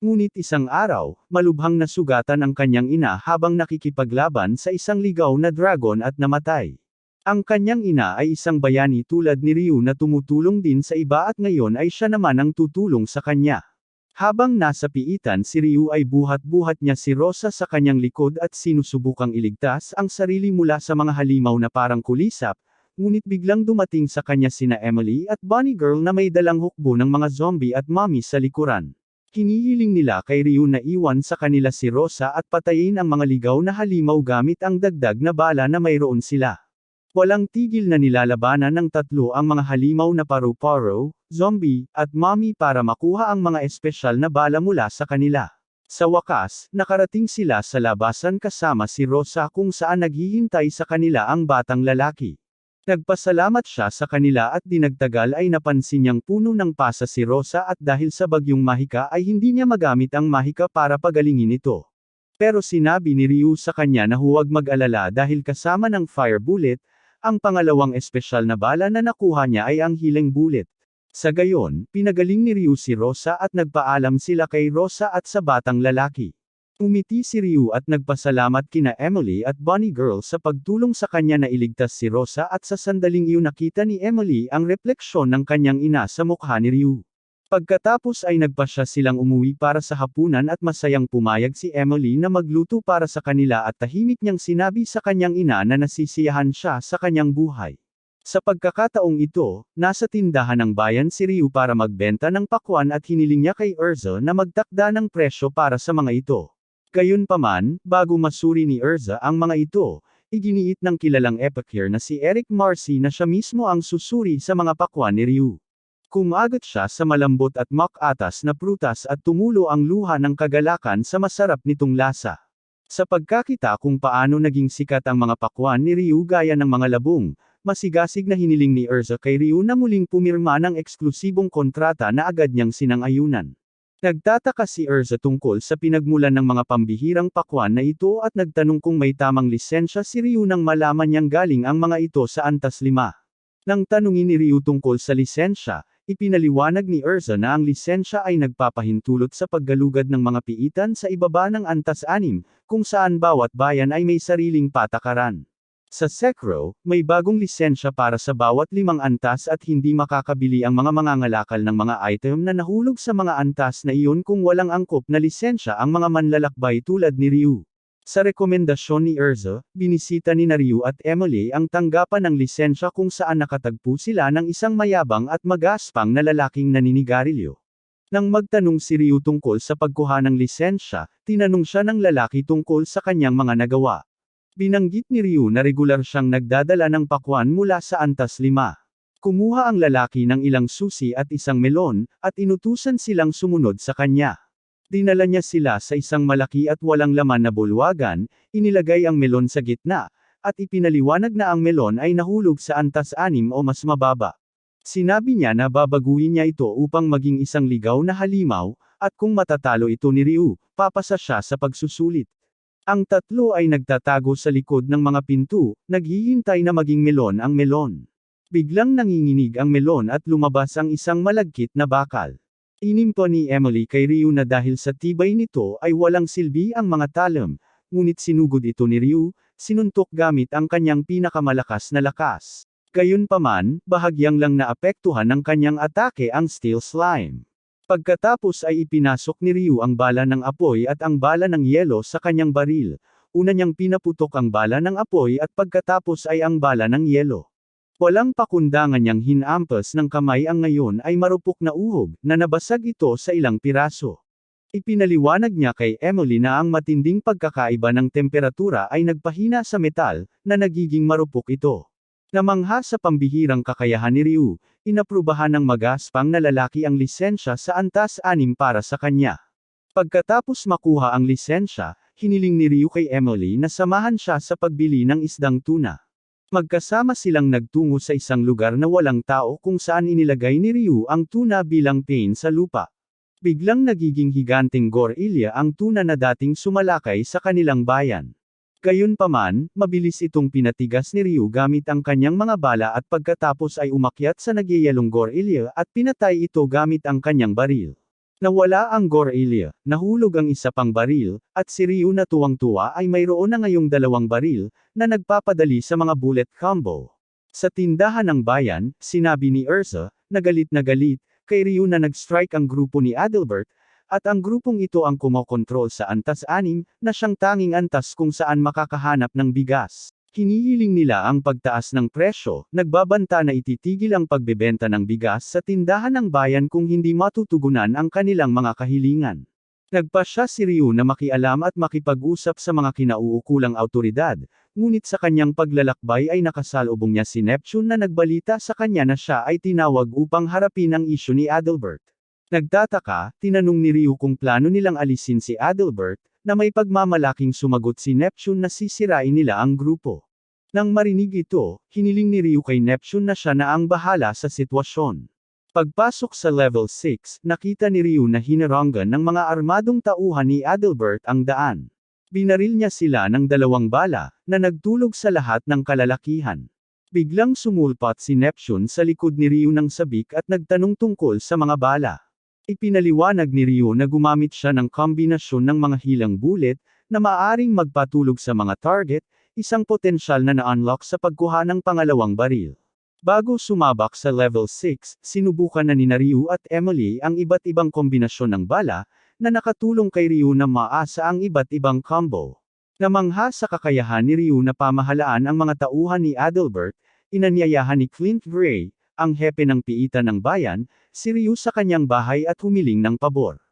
Ngunit isang araw, malubhang nasugatan ang kanyang ina habang nakikipaglaban sa isang ligaw na dragon at namatay. Ang kanyang ina ay isang bayani tulad ni Ryu na tumutulong din sa iba at ngayon ay siya naman ang tutulong sa kanya. Habang nasa piitan si Ryu ay buhat-buhat niya si Rosa sa kanyang likod at sinusubukang iligtas ang sarili mula sa mga halimaw na parang kulisap, ngunit biglang dumating sa kanya sina Emily at Bonnie Girl na may dalang hukbo ng mga zombie at mommy sa likuran. Hinihiling nila kay Ryu na iwan sa kanila si Rosa at patayin ang mga ligaw na halimaw gamit ang dagdag na bala na mayroon sila. Walang tigil na nilalabanan ng tatlo ang mga halimaw na paru-paro, zombie, at mommy para makuha ang mga espesyal na bala mula sa kanila. Sa wakas, nakarating sila sa labasan kasama si Rosa kung saan naghihintay sa kanila ang batang lalaki. Nagpasalamat siya sa kanila at dinagtagal ay napansin niyang puno ng pasa si Rosa at dahil sa bagyong Mahika ay hindi niya magamit ang Mahika para pagalingin ito. Pero sinabi ni Ryu sa kanya na huwag mag-alala dahil kasama ng fire bullet, ang pangalawang espesyal na bala na nakuha niya ay ang healing bullet. Sa gayon, pinagaling ni Ryu si Rosa at nagpaalam sila kay Rosa at sa batang lalaki. Umiti si Ryu at nagpasalamat kina Emily at Bunny Girl sa pagtulong sa kanya na iligtas si Rosa at sa sandaling iyon nakita ni Emily ang refleksyon ng kanyang ina sa mukha ni Ryu. Pagkatapos ay nagpasya silang umuwi para sa hapunan at masayang pumayag si Emily na magluto para sa kanila at tahimik niyang sinabi sa kanyang ina na nasisiyahan siya sa kanyang buhay. Sa pagkakataong ito, nasa tindahan ng bayan si Ryu para magbenta ng pakwan at hiniling niya kay Erza na magtakda ng presyo para sa mga ito. Gayunpaman, bago masuri ni Erza ang mga ito, iginiit ng kilalang epicure na si Eric Marcy na siya mismo ang susuri sa mga pakwan ni Ryu. Kumagat siya sa malambot at mak-atas na prutas at tumulo ang luha ng kagalakan sa masarap nitong lasa. Sa pagkakita kung paano naging sikat ang mga pakwan ni Ryu gaya ng mga labong, masigasig na hiniling ni Erza kay Ryu na muling pumirma ng eksklusibong kontrata na agad niyang sinang-ayunan. Nagtataka si Erza tungkol sa pinagmulan ng mga pambihirang pakwan na ito at nagtanong kung may tamang lisensya si Ryu nang malaman niyang galing ang mga ito sa Antas 5. Nang tanungin ni Ryu tungkol sa lisensya, ipinaliwanag ni Erza na ang lisensya ay nagpapahintulot sa paggalugad ng mga piitan sa ibaba ng Antas 6, kung saan bawat bayan ay may sariling patakaran. Sa Sekro, may bagong lisensya para sa bawat 5 antas at hindi makakabili ang mga mangangalakal ng mga item na nahulog sa mga antas na iyon kung walang angkop na lisensya ang mga manlalakbay tulad ni Ryu. Sa rekomendasyon ni Erza, binisita ni Ryu at Emily ang tanggapan ng lisensya kung saan nakatagpo sila ng isang mayabang at magaspang na lalaking naninigarilyo. Nang magtanong si Ryu tungkol sa pagkuha ng lisensya, tinanong siya ng lalaki tungkol sa kanyang mga nagawa. Binanggit ni Ryu na regular siyang nagdadala ng pakwan mula sa Antas 5. Kumuha ang lalaki ng ilang susi at isang melon, at inutusan silang sumunod sa kanya. Dinala niya sila sa isang malaki at walang laman na bulwagan, inilagay ang melon sa gitna, at ipinaliwanag na ang melon ay nahulog sa Antas 6 o mas mababa. Sinabi niya na babaguhin niya ito upang maging isang ligaw na halimaw, at kung matatalo ito ni Ryu, papasa siya sa pagsusulit. Ang tatlo ay nagtatago sa likod ng mga pinto, naghihintay na maging melon ang melon. Biglang nanginginig ang melon at lumabas ang isang malagkit na bakal. Inimpo ni Emily kay Ryu na dahil sa tibay nito ay walang silbi ang mga talam, ngunit sinugod ito ni Ryu, sinuntok gamit ang kanyang pinakamalakas na lakas. Gayunpaman, bahagyang lang naapektuhan ng kanyang atake ang steel slime. Pagkatapos ay ipinasok ni Ryu ang bala ng apoy at ang bala ng yelo sa kanyang baril. Una niyang pinaputok ang bala ng apoy at pagkatapos ay ang bala ng yelo. Walang pakundangan niyang hinampas ng kamay ang ngayon ay marupok na uhog, na nabasag ito sa ilang piraso. Ipinaliwanag niya kay Emily na ang matinding pagkakaiba ng temperatura ay nagpahina sa metal, na nagiging marupok ito. Namangha sa pambihirang kakayahan ni Ryu, inaprubahan ng magaspang na lalaki ang lisensya sa Antas 6 para sa kanya. Pagkatapos makuha ang lisensya, hiniling ni Ryu kay Emily na samahan siya sa pagbili ng isdang tuna. Magkasama silang nagtungo sa isang lugar na walang tao kung saan inilagay ni Ryu ang tuna bilang pain sa lupa. Biglang nagiging higanteng gorilla ang tuna na dating sumalakay sa kanilang bayan. Gayunpaman, mabilis itong pinatigas ni Ryu gamit ang kanyang mga bala at pagkatapos ay umakyat sa nagyayalong gorilla at pinatay ito gamit ang kanyang baril. Nawala ang gorilla, nahulog ang isa pang baril, at si Ryu na tuwang-tuwa ay mayroon na ngayong 2 baril, na nagpapadali sa mga bullet combo. Sa tindahan ng bayan, sinabi ni Erza, na galit kay Ryu na nag-strike ang grupo ni Adalbert, at ang grupong ito ang kumokontrol sa Antas 6, na siyang tanging antas kung saan makakahanap ng bigas. Hinihiling nila ang pagtaas ng presyo, nagbabanta na ititigil ang pagbebenta ng bigas sa tindahan ng bayan kung hindi matutugunan ang kanilang mga kahilingan. Nagpasya si Ryu na makialam at makipag-usap sa mga kinauukulang awtoridad, ngunit sa kanyang paglalakbay ay nakasalubong niya si Neptune na nagbalita sa kanya na siya ay tinawag upang harapin ang isyu ni Adalbert. Nagtataka, tinanong ni Ryu kung plano nilang alisin si Adalbert, na may pagmamalaking sumagot si Neptune na sisirain nila ang grupo. Nang marinig ito, hiniling ni Ryu kay Neptune na siya na ang bahala sa sitwasyon. Pagpasok sa level 6, nakita ni Ryu na hinarangan ng mga armadong tauhan ni Adalbert ang daan. Binaril niya sila ng 2 bala, na nagtulog sa lahat ng kalalakihan. Biglang sumulpat si Neptune sa likod ni Ryu ng sabik at nagtanong tungkol sa mga bala. Ipinaliwanag ni Ryu na gumamit siya ng kombinasyon ng mga hilang bullet, na maaaring magpatulog sa mga target, isang potensyal na na-unlock sa pagkuha ng pangalawang baril. Bago sumabak sa level 6, sinubukan na ni Ryu at Emily ang iba't ibang kombinasyon ng bala, na nakatulong kay Ryu na maasa ang iba't ibang combo. Namangha sa kakayahan ni Ryu na pamahalaan ang mga tauhan ni Adalbert, inanyayahan ni Clint Gray, ang hepe ng piitan ng bayan, si Ryu sa kanyang bahay at humiling ng pabor.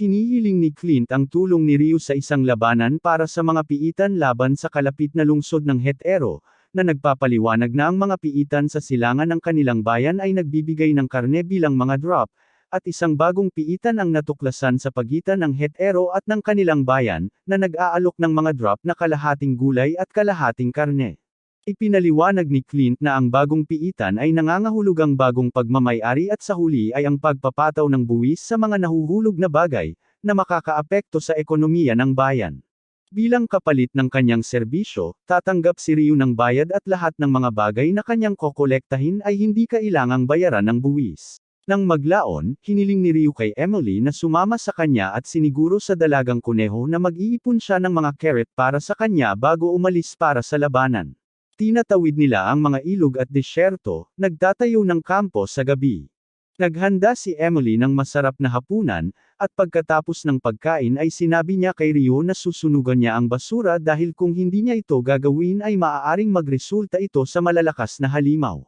Hinihiling ni Clint ang tulong ni Ryu sa isang labanan para sa mga piitan laban sa kalapit na lungsod ng Hetero, na nagpapaliwanag na ang mga piitan sa silangan ng kanilang bayan ay nagbibigay ng karne bilang mga drop, at isang bagong piitan ang natuklasan sa pagitan ng Hetero at ng kanilang bayan, na nag-aalok ng mga drop na kalahating gulay at kalahating karne. Ipinaliwanag ni Clint na ang bagong piitan ay nangangahulugang bagong pagmamay-ari at sa huli ay ang pagpapataw ng buwis sa mga nahuhulog na bagay, na makakaapekto sa ekonomiya ng bayan. Bilang kapalit ng kanyang serbisyo, tatanggap si Ryu ng bayad at lahat ng mga bagay na kanyang kokolektahin ay hindi kailangang bayaran ng buwis. Nang maglaon, hiniling ni Ryu kay Emily na sumama sa kanya at siniguro sa dalagang kuneho na mag-iipon siya ng mga carrot para sa kanya bago umalis para sa labanan. Tinatawid nila ang mga ilog at disyerto, nagtatayo ng kampo sa gabi. Naghanda si Emily ng masarap na hapunan, at pagkatapos ng pagkain ay sinabi niya kay Ryu na susunugan niya ang basura dahil kung hindi niya ito gagawin ay maaaring magresulta ito sa malalakas na halimaw.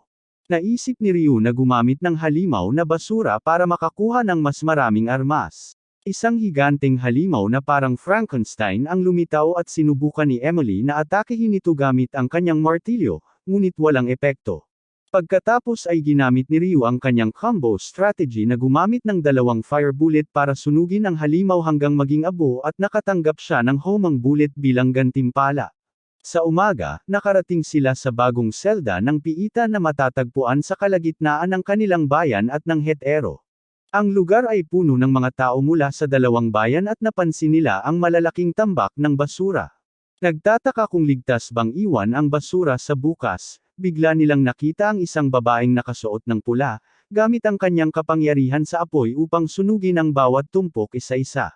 Naisip ni Ryu na gumamit ng halimaw na basura para makakuha ng mas maraming armas. Isang higanteng halimaw na parang Frankenstein ang lumitaw at sinubukan ni Emily na atakehin ito gamit ang kanyang martilyo, ngunit walang epekto. Pagkatapos ay ginamit ni Ryu ang kanyang combo strategy na gumamit ng 2 fire bullet para sunugin ang halimaw hanggang maging abo at nakatanggap siya ng homang bullet bilang gantimpala. Sa umaga, nakarating sila sa bagong selda ng piitan na matatagpuan sa kalagitnaan ng kanilang bayan at ng Hetero. Ang lugar ay puno ng mga tao mula sa 2 bayan at napansin nila ang malalaking tambak ng basura. Nagtataka kung ligtas bang iwan ang basura sa bukas. Bigla nilang nakita ang isang babaeng nakasuot ng pula, gamit ang kanyang kapangyarihan sa apoy upang sunugin ang bawat tumpok isa-isa.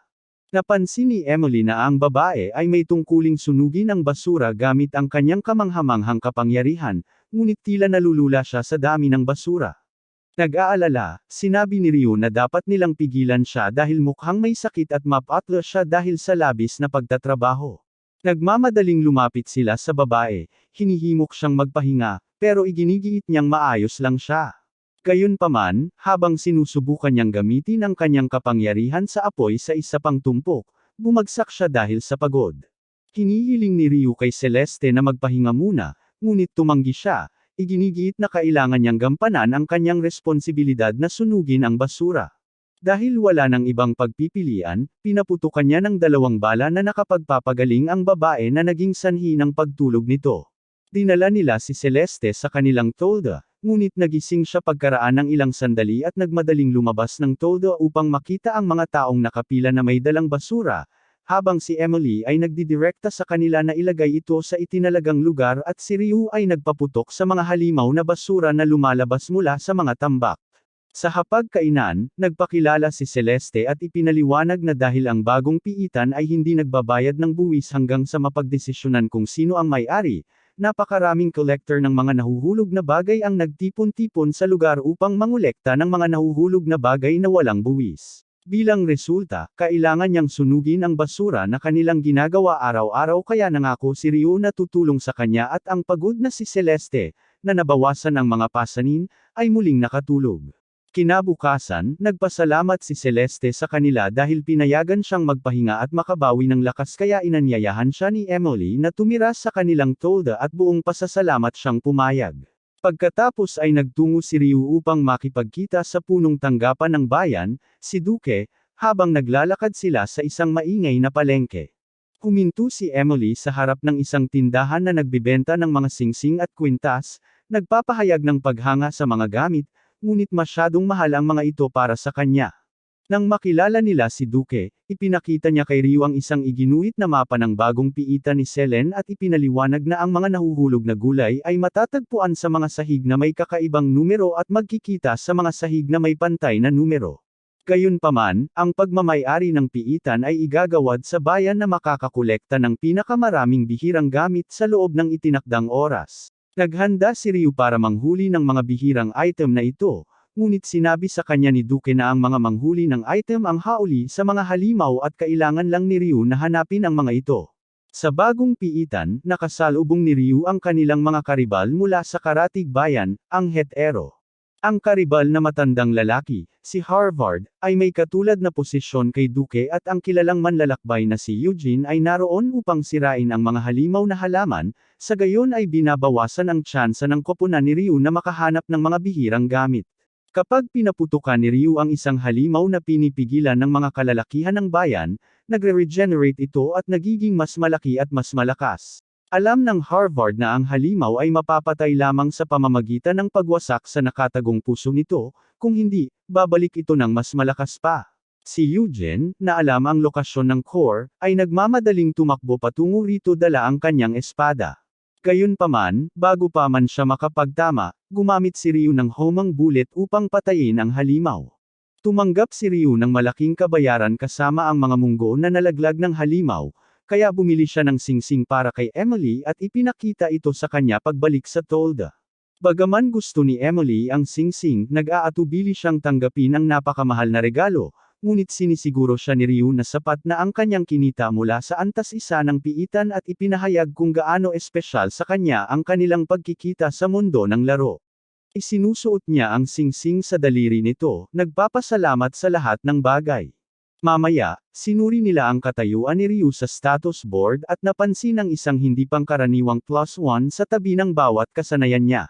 Napansin ni Emily na ang babae ay may tungkuling sunugin ang basura gamit ang kanyang kamanghamanghang kapangyarihan, ngunit tila nalulula siya sa dami ng basura. Nag-aalala, sinabi ni Ryu na dapat nilang pigilan siya dahil mukhang may sakit at mapatlo siya dahil sa labis na pagtatrabaho. Nagmamadaling lumapit sila sa babae, hinihimok siyang magpahinga, pero iginigiit niyang maayos lang siya. Gayunpaman, habang sinusubukan niyang gamitin ang kanyang kapangyarihan sa apoy sa isa pang tumpok, bumagsak siya dahil sa pagod. Hinihiling ni Ryu kay Celeste na magpahinga muna, ngunit tumanggi siya, iginigiit na kailangan niyang gampanan ang kanyang responsibilidad na sunugin ang basura. Dahil wala ng ibang pagpipilian, pinaputukan niya ng 2 bala na nakapagpapagaling ang babae na naging sanhi ng pagtulog nito. Dinala nila si Celeste sa kanilang tolda, ngunit nagising siya pagkaraan ng ilang sandali at nagmadaling lumabas ng tolda upang makita ang mga taong nakapila na may dalang basura, habang si Emily ay nagdidirekta sa kanila na ilagay ito sa itinalagang lugar at si Ryu ay nagpaputok sa mga halimaw na basura na lumalabas mula sa mga tambak. Sa hapagkainan, nagpakilala si Celeste at ipinaliwanag na dahil ang bagong piitan ay hindi nagbabayad ng buwis hanggang sa mapagdesisyonan kung sino ang may-ari, napakaraming collector ng mga nahuhulog na bagay ang nagtipon-tipon sa lugar upang mangolekta ng mga nahuhulog na bagay na walang buwis. Bilang resulta, kailangan niyang sunugin ang basura na kanilang ginagawa araw-araw kaya nangako si Ryu na tutulong sa kanya at ang pagod na si Celeste, na nabawasan ang mga pasanin, ay muling nakatulog. Kinabukasan, nagpasalamat si Celeste sa kanila dahil pinayagan siyang magpahinga at makabawi ng lakas kaya inanyayahan siya ni Emily na tumira sa kanilang tolda at buong pasasalamat siyang pumayag. Pagkatapos ay nagtungo si Ryu upang makipagkita sa punong tanggapan ng bayan, si Duke, habang naglalakad sila sa isang maingay na palengke. Huminto si Emily sa harap ng isang tindahan na nagbibenta ng mga singsing at kwintas, nagpapahayag ng paghanga sa mga gamit, ngunit masyadong mahal ang mga ito para sa kanya. Nang makilala nila si Duke, ipinakita niya kay Ryu ang isang iginuit na mapa ng bagong piitan ni Selen at ipinaliwanag na ang mga nahuhulog na gulay ay matatagpuan sa mga sahig na may kakaibang numero at magkikita sa mga sahig na may pantay na numero. Gayunpaman, ang pagmamay-ari ng piitan ay igagawad sa bayan na makakakolekta ng pinakamaraming bihirang gamit sa loob ng itinakdang oras. Naghanda si Ryu para manghuli ng mga bihirang item na ito, ngunit sinabi sa kanya ni Duke na ang mga manghuli ng item ang hauli sa mga halimaw at kailangan lang ni Ryu na hanapin ang mga ito. Sa bagong piitan, nakasalubong ni Ryu ang kanilang mga karibal mula sa karatig bayan, ang Het-ero. Ang karibal na matandang lalaki, si Harvard, ay may katulad na posisyon kay Duke at ang kilalang manlalakbay na si Eugene ay naroon upang sirain ang mga halimaw na halaman, sa gayon ay binabawasan ang tsansa ng koponan ni Ryu na makahanap ng mga bihirang gamit. Kapag pinaputukan ni Ryu ang isang halimaw na pinipigilan ng mga kalalakihan ng bayan, nagre-regenerate ito at nagiging mas malaki at mas malakas. Alam ng Harvard na ang halimaw ay mapapatay lamang sa pamamagitan ng pagwasak sa nakatagong puso nito, kung hindi, babalik ito ng mas malakas pa. Si Eugene, na alam ang lokasyon ng core, ay nagmamadaling tumakbo patungo rito dala ang kanyang espada. Gayunpaman, bago pa man siya makapagtama, gumamit si Ryu ng homang bullet upang patayin ang halimaw. Tumanggap si Ryu ng malaking kabayaran kasama ang mga munggo na nalaglag ng halimaw, kaya bumili siya ng singsing para kay Emily at ipinakita ito sa kanya pagbalik sa tolda. Bagaman gusto ni Emily ang singsing, nag-aatubili siyang tanggapin ang napakamahal na regalo, ngunit sinisiguro siya ni Ryu na sapat na ang kanyang kinita mula sa antas isa ng piitan at ipinahayag kung gaano espesyal sa kanya ang kanilang pagkikita sa mundo ng laro. Isinusuot niya ang singsing sa daliri nito, nagpapasalamat sa lahat ng bagay. Mamaya, sinuri nila ang katayuan ni Ryu sa status board at napansin ang isang hindi pangkaraniwang +1 sa tabi ng bawat kasanayan niya.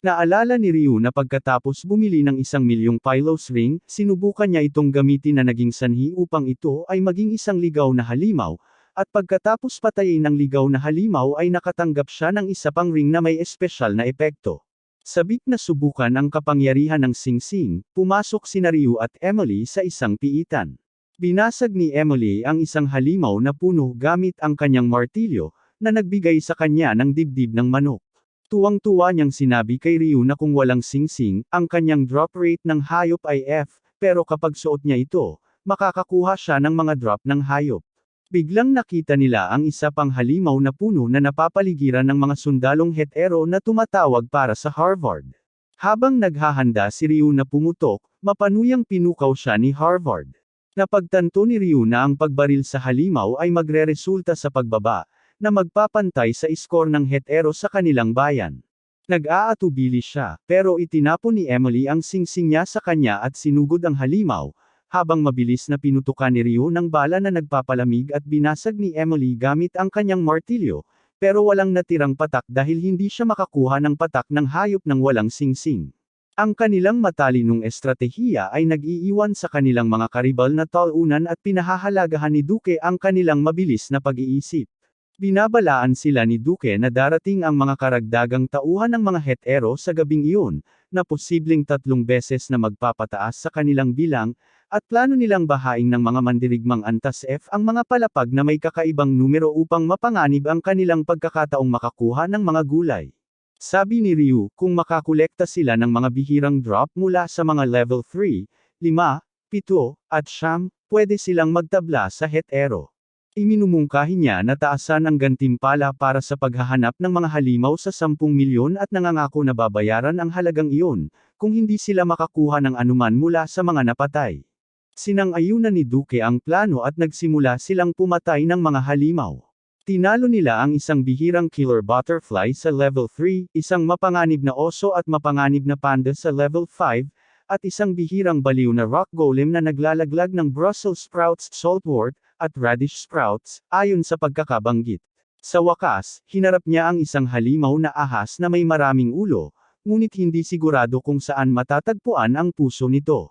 Naalala ni Ryu na pagkatapos bumili ng 1,000,000 Pylos ring, sinubukan niya itong gamitin na naging sanhi upang ito ay maging isang ligaw na halimaw, at pagkatapos patayin ng ligaw na halimaw ay nakatanggap siya ng isa pang ring na may espesyal na epekto. Sabik na subukan ang kapangyarihan ng singsing, pumasok sina Ryu at Emily sa isang piitan. Binasag ni Emily ang isang halimaw na puno gamit ang kanyang martilyo, na nagbigay sa kanya ng dibdib ng manok. Tuwang-tuwa niyang sinabi kay Ryu na kung walang singsing, ang kanyang drop rate ng hayop ay F, pero kapag suot niya ito, makakakuha siya ng mga drop ng hayop. Biglang nakita nila ang isa pang halimaw na puno na napapaligiran ng mga sundalong Het-ero na tumatawag para sa Harvard. Habang naghahanda si Ryu na pumutok, mapanuyang pinukaw siya ni Harvard. Napagtanto ni Ryu na ang pagbaril sa halimaw ay magreresulta sa pagbaba, na magpapantay sa iskor ng Het-ero sa kanilang bayan. Nag-aatubili siya, pero itinapon ni Emily ang singsing niya sa kanya at sinugod ang halimaw, habang mabilis na pinutukan ni Ryu ng bala na nagpapalamig at binasag ni Emily gamit ang kanyang martilyo, pero walang natirang patak dahil hindi siya makakuha ng patak ng hayop ng walang singsing. Ang kanilang matalinong estratehiya ay nag-iiwan sa kanilang mga karibal na talunan at pinahahalagahan ni Duke ang kanilang mabilis na pag-iisip. Binabalaan sila ni Duke na darating ang mga karagdagang tauhan ng mga Het-ero sa gabing iyon, na posibleng 3 beses na magpapataas sa kanilang bilang, at plano nilang bahaing ng mga mandirigmang antas F ang mga palapag na may kakaibang numero upang mapanganib ang kanilang pagkakataong makakuha ng mga gulay. Sabi ni Ryu, kung makakolekta sila ng mga bihirang drop mula sa mga level 3, 5, 7, at 9, pwede silang magtabla sa Het-ero. Iminumungkahi niya na taasan ang gantimpala para sa paghahanap ng mga halimaw sa 10 milyon at nangangako na babayaran ang halagang iyon, kung hindi sila makakuha ng anuman mula sa mga napatay. Sinang-ayunan ni Duke ang plano at nagsimula silang pumatay ng mga halimaw. Tinalo nila ang isang bihirang killer butterfly sa level 3, isang mapanganib na oso at mapanganib na panda sa level 5, at isang bihirang baliw na rock golem na naglalaglag ng Brussels sprouts, saltwort, at radish sprouts, ayon sa pagkakabanggit. Sa wakas, hinarap niya ang isang halimaw na ahas na may maraming ulo, ngunit hindi sigurado kung saan matatagpuan ang puso nito.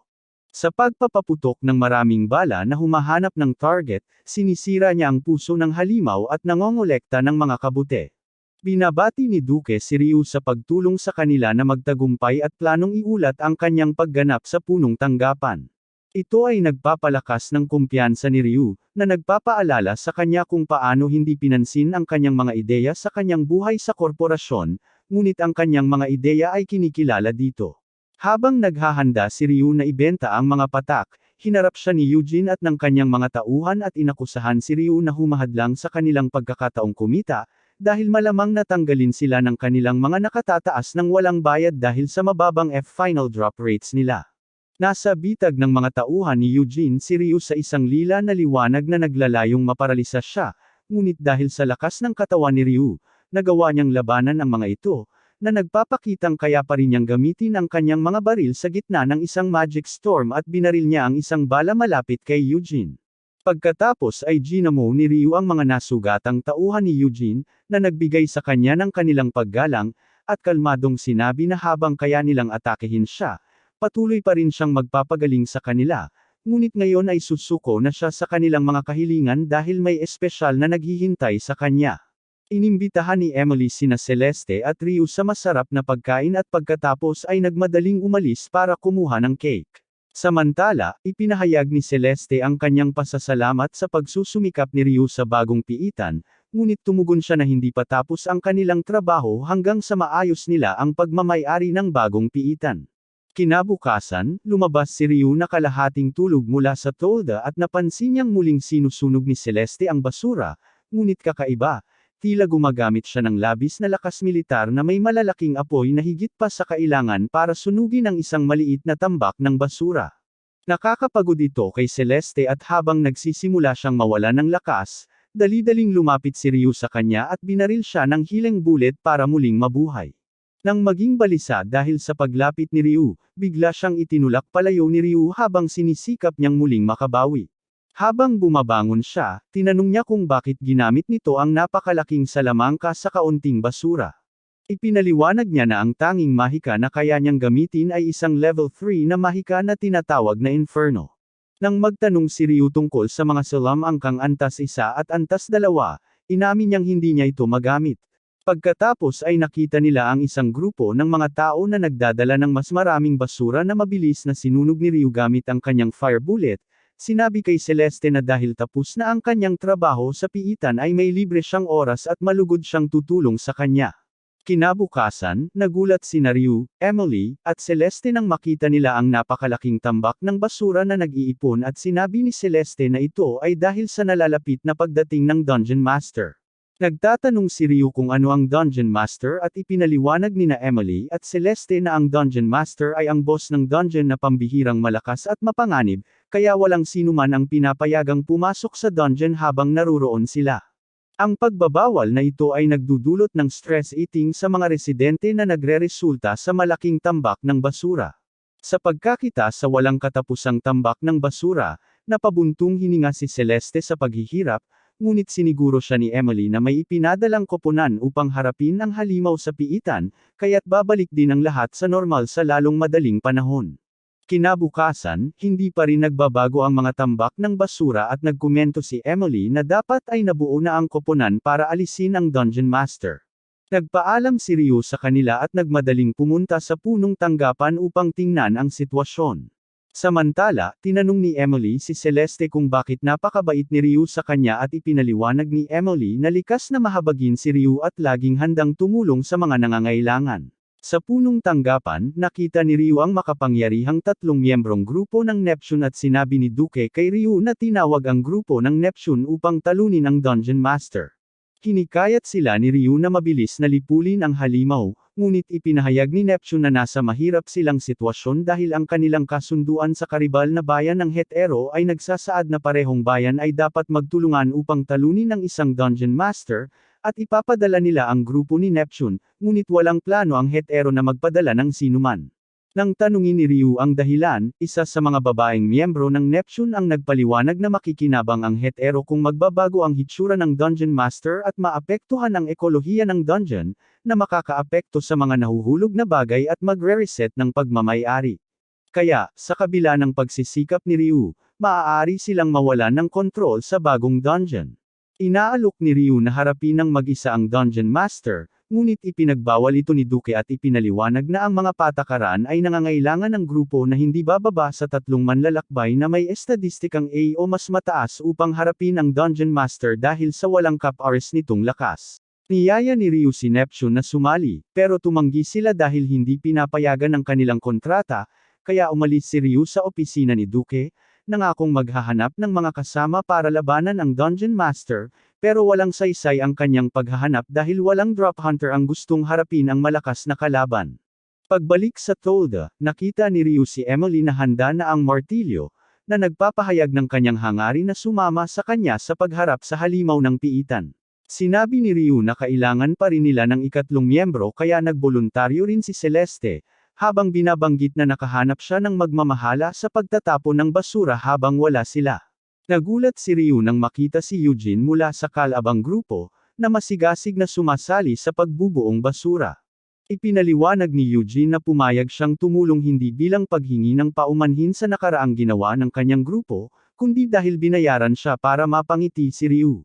Sa pagpapaputok ng maraming bala na humahanap ng target, sinisira niya ang puso ng halimaw at nangongolekta ng mga kabute. Binabati ni Duque si Ryu sa pagtulong sa kanila na magtagumpay at planong iulat ang kanyang pagganap sa punong tanggapan. Ito ay nagpapalakas ng kumpiyansa ni Ryu, na nagpapaalala sa kanya kung paano hindi pinansin ang kanyang mga ideya sa kanyang buhay sa korporasyon, ngunit ang kanyang mga ideya ay kinikilala dito. Habang naghahanda si Ryu na ibenta ang mga patak, hinarap siya ni Eugene at ng kanyang mga tauhan at inakusahan si Ryu na humahadlang sa kanilang pagkakataong kumita, dahil malamang natanggalin sila ng kanilang mga nakatataas ng walang bayad dahil sa mababang final drop rates nila. Nasa bitag ng mga tauhan ni Eugene si Ryu sa isang lila na liwanag na naglalayong maparalisa siya, ngunit dahil sa lakas ng katawan ni Ryu, nagawa niyang labanan ang mga ito, na nagpapakitang kaya pa rin niyang gamitin ang kanyang mga baril sa gitna ng isang magic storm at binaril niya ang isang bala malapit kay Eugene. Pagkatapos ay ginamo ni Ryu ang mga nasugatang tauhan ni Eugene, na nagbigay sa kanya ng kanilang paggalang, at kalmadong sinabi na habang kaya nilang atakehin siya, patuloy pa rin siyang magpapagaling sa kanila, ngunit ngayon ay susuko na siya sa kanilang mga kahilingan dahil may espesyal na naghihintay sa kanya. Inimbitahan ni Emily sina Celeste at Ryu sa masarap na pagkain at pagkatapos ay nagmadaling umalis para kumuha ng cake. Samantala, ipinahayag ni Celeste ang kanyang pasasalamat sa pagsusumikap ni Ryu sa bagong piitan, ngunit tumugon siya na hindi pa tapos ang kanilang trabaho hanggang sa maayos nila ang pagmamay-ari ng bagong piitan. Kinabukasan, lumabas si Ryu na kalahating tulog mula sa tolda at napansin niyang muling sinusunog ni Celeste ang basura, ngunit kakaiba, tila gumagamit siya ng labis na lakas militar na may malalaking apoy na higit pa sa kailangan para sunugin ang isang maliit na tambak ng basura. Nakakapagod ito kay Celeste at habang nagsisimula siyang mawala ng lakas, dali-daling lumapit si Ryu sa kanya at binaril siya ng healing bullet para muling mabuhay. Nang maging balisa dahil sa paglapit ni Ryu, bigla siyang itinulak palayo ni Ryu habang sinisikap niyang muling makabawi. Habang bumabangon siya, tinanong niya kung bakit ginamit nito ang napakalaking salamangka sa kaunting basura. Ipinaliwanag niya na ang tanging mahika na kaya niyang gamitin ay isang level 3 na mahika na tinatawag na Inferno. Nang magtanong si Ryu tungkol sa mga salamangkang antas 1 at antas 2, inamin niyang hindi niya ito magamit. Pagkatapos ay nakita nila ang isang grupo ng mga tao na nagdadala ng mas maraming basura na mabilis na sinunog ni Ryu gamit ang kanyang fire bullet. Sinabi kay Celeste na dahil tapos na ang kanyang trabaho sa piitan ay may libre siyang oras at malugod siyang tutulong sa kanya. Kinabukasan, nagulat sina Ryu, Emily, at Celeste nang makita nila ang napakalaking tambak ng basura na nag-iipon at sinabi ni Celeste na ito ay dahil sa nalalapit na pagdating ng Dungeon Master. Nagtatanong si Ryu kung ano ang Dungeon Master at ipinaliwanag nina Emily at Celeste na ang Dungeon Master ay ang boss ng dungeon na pambihirang malakas at mapanganib, kaya walang sinuman ang pinapayagang pumasok sa dungeon habang naruroon sila. Ang pagbabawal na ito ay nagdudulot ng stress eating sa mga residente na nagreresulta sa malaking tambak ng basura. Sa pagkakita sa walang katapusang tambak ng basura, napabuntong hininga si Celeste sa paghihirap, ngunit siniguro siya ni Emily na may ipinadalang koponan upang harapin ang halimaw sa piitan, kaya't babalik din ang lahat sa normal sa lalong madaling panahon. Kinabukasan, hindi pa rin nagbabago ang mga tambak ng basura at nagkomento si Emily na dapat ay nabuo na ang koponan para alisin ang Dungeon Master. Nagpaalam si Ryu sa kanila at nagmadaling pumunta sa punong tanggapan upang tingnan ang sitwasyon. Samantala, tinanong ni Emily si Celeste kung bakit napakabait ni Ryu sa kanya at ipinaliwanag ni Emily na likas na mahabagin si Ryu at laging handang tumulong sa mga nangangailangan. Sa punong tanggapan, nakita ni Ryu ang makapangyarihang 3 miyembrong grupo ng Neptune at sinabi ni Duque kay Ryu na tinawag ang grupo ng Neptune upang talunin ang Dungeon Master. Hinikayat sila ni Ryu na mabilis na lipulin ang halimaw, ngunit ipinahayag ni Neptune na nasa mahirap silang sitwasyon dahil ang kanilang kasunduan sa karibal na bayan ng Hetero ay nagsasaad na parehong bayan ay dapat magtulungan upang talunin ang isang Dungeon Master, at ipapadala nila ang grupo ni Neptune, ngunit walang plano ang Hetero na magpadala ng sinuman. Nang tanungin ni Ryu ang dahilan, isa sa mga babaeng miyembro ng Neptune ang nagpaliwanag na makikinabang ang hetero kung magbabago ang hitsura ng Dungeon Master at maapektuhan ang ekolohiya ng dungeon, na makakaapekto sa mga nahuhulog na bagay at magre-reset ng pagmamay-ari. Kaya, sa kabila ng pagsisikap ni Ryu, maaari silang mawalan ng kontrol sa bagong dungeon. Inaalok ni Ryu na harapin ng mag-isa ang Dungeon Master, ngunit ipinagbawal ito ni Duke at ipinaliwanag na ang mga patakaran ay nangangailangan ng grupo na hindi bababa sa 3 manlalakbay na may estadistikang A o mas mataas upang harapin ang Dungeon Master dahil sa walang cap-ars nitong lakas. Niyaya ni Ryu si Neptune na sumali, pero tumanggi sila dahil hindi pinapayagan ng kanilang kontrata, kaya umalis si Ryu sa opisina ni Duke, nangakong maghahanap ng mga kasama para labanan ang Dungeon Master, pero walang saysay ang kanyang paghahanap dahil walang drop hunter ang gustong harapin ang malakas na kalaban. Pagbalik sa Tolda, nakita ni Ryu si Emily na handa na ang martilyo, na nagpapahayag ng kanyang hangarin na sumama sa kanya sa pagharap sa halimaw ng piitan. Sinabi ni Ryu na kailangan pa rin nila ng ikatlong miyembro kaya nagboluntaryo rin si Celeste, habang binabanggit na nakahanap siya ng magmamahala sa pagtatapon ng basura habang wala sila. Nagulat si Ryu nang makita si Eugene mula sa kalabang grupo, na masigasig na sumasali sa pagbubuong basura. Ipinaliwanag ni Eugene na pumayag siyang tumulong hindi bilang paghingi ng paumanhin sa nakaraang ginawa ng kanyang grupo, kundi dahil binayaran siya para mapangiti si Ryu.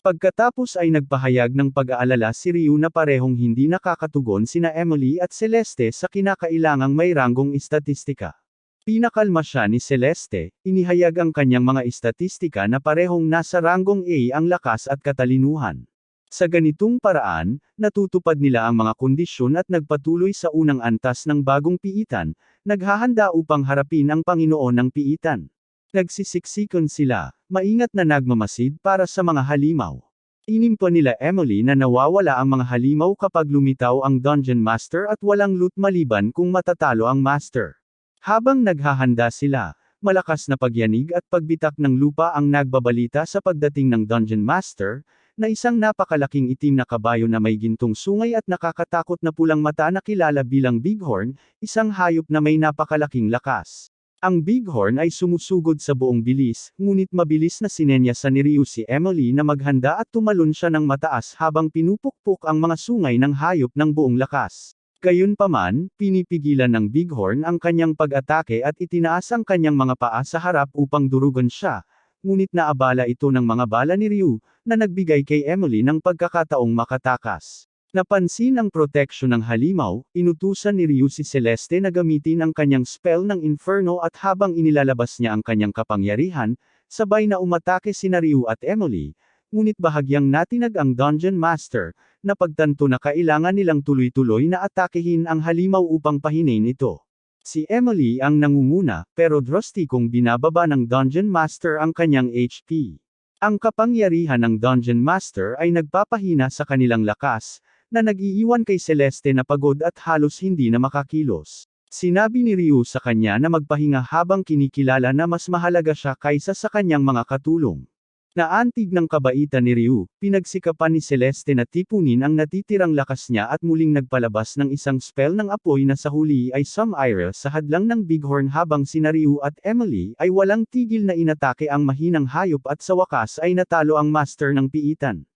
Pagkatapos ay nagpahayag ng pag-aalala si Ryu na parehong hindi nakakatugon sina Emily at Celeste sa kinakailangang may ranggong istatistika. Pinakalma siya ni Celeste, inihayag ang kanyang mga istatistika na parehong nasa ranggong A ang lakas at katalinuhan. Sa ganitong paraan, natutupad nila ang mga kondisyon at nagpatuloy sa unang antas ng bagong piitan, naghahanda upang harapin ang Panginoon ng piitan. Nagsisiksikan sila, maingat na nagmamasid para sa mga halimaw. Inimpa nila Emily na nawawala ang mga halimaw kapag lumitaw ang Dungeon Master at walang loot maliban kung matatalo ang Master. Habang naghahanda sila, malakas na pagyanig at pagbitak ng lupa ang nagbabalita sa pagdating ng Dungeon Master, na isang napakalaking itim na kabayo na may gintong sungay at nakakatakot na pulang mata na kilala bilang Bighorn, isang hayop na may napakalaking lakas. Ang Bighorn ay sumusugod sa buong bilis, ngunit mabilis na sinenyasan ni Ryu si Emily na maghanda at tumalon siya ng mataas habang pinupukpok ang mga sungay ng hayop ng buong lakas. Gayunpaman, pinipigilan ng Bighorn ang kanyang pag-atake at itinaas ang kanyang mga paa sa harap upang durugan siya, ngunit naabala ito ng mga bala ni Ryu, na nagbigay kay Emily ng pagkakataong makatakas. Napansin ang proteksyon ng halimaw, inutusan ni Ryu si Celeste na gamitin ang kanyang spell ng Inferno at habang inilalabas niya ang kanyang kapangyarihan, sabay na umatake sina Ryu at Emily, ngunit bahagyang natinag ang Dungeon Master, na pagtanto na kailangan nilang tuloy-tuloy na atakehin ang halimaw upang pahinain ito. Si Emily ang nangunguna, pero drastikong binababa ng Dungeon Master ang kanyang HP. Ang kapangyarihan ng Dungeon Master ay nagpapahina sa kanilang lakas, na nag-iiwan kay Celeste na pagod at halos hindi na makakilos. Sinabi ni Ryu sa kanya na magpahinga habang kinikilala na mas mahalaga siya kaysa sa kanyang mga katulong. Naantig ng kabaitan ni Ryu, pinagsikapan ni Celeste na tipunin ang natitirang lakas niya at muling nagpalabas ng isang spell ng apoy na sa huli ay sum-ira sa hadlang ng Bighorn habang sina Ryu at Emily ay walang tigil na inatake ang mahinang hayop at sa wakas ay natalo ang master ng piitan.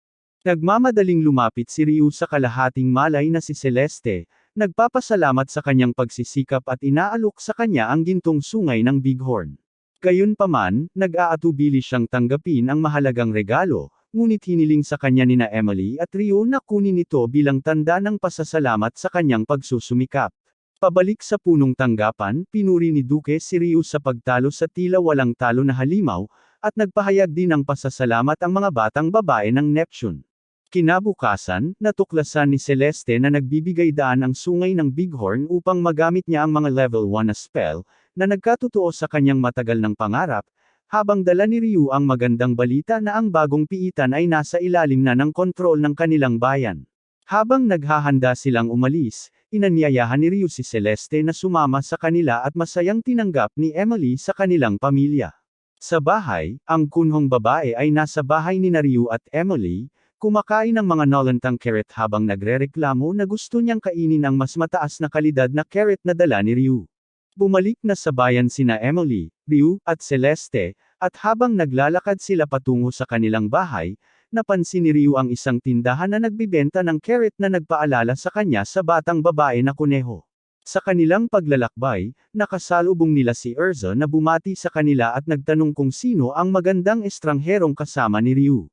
Nagmamadaling lumapit si Ryu sa kalahating malay na si Celeste, nagpapasalamat sa kanyang pagsisikap at inaalok sa kanya ang gintong sungay ng Bighorn. Gayunpaman, nag-aatubili siyang tanggapin ang mahalagang regalo, ngunit hiniling sa kanya nina Emily at Ryu na kunin ito bilang tanda ng pasasalamat sa kanyang pagsusumikap. Pabalik sa punong tanggapan, pinuri ni Duke si Ryu sa pagtalo sa tila walang talo na halimaw, at nagpahayag din ng pasasalamat ang mga batang babae ng Neptune. Kinabukasan, natuklasan ni Celeste na nagbibigay daan ang sungay ng Bighorn upang magamit niya ang mga level 1 na spell, na nagkatotoo sa kanyang matagal ng pangarap, habang dala ni Ryu ang magandang balita na ang bagong piitan ay nasa ilalim na ng kontrol ng kanilang bayan. Habang naghahanda silang umalis, inanyayahan ni Ryu si Celeste na sumama sa kanila at masayang tinanggap ni Emily sa kanilang pamilya. Sa bahay, ang kunhong babae ay nasa bahay ni Ryu at Emily, kumakain ng mga nolentang carrot habang nagrereklamo na gusto niyang kainin ang mas mataas na kalidad na carrot na dala ni Ryu. Bumalik na sa bayan sina Emily, Ryu, at Celeste, at habang naglalakad sila patungo sa kanilang bahay, napansin ni Ryu ang isang tindahan na nagbibenta ng carrot na nagpaalala sa kanya sa batang babae na kuneho. Sa kanilang paglalakbay, nakasalubong nila si Erza na bumati sa kanila at nagtanong kung sino ang magandang estrangherong kasama ni Ryu.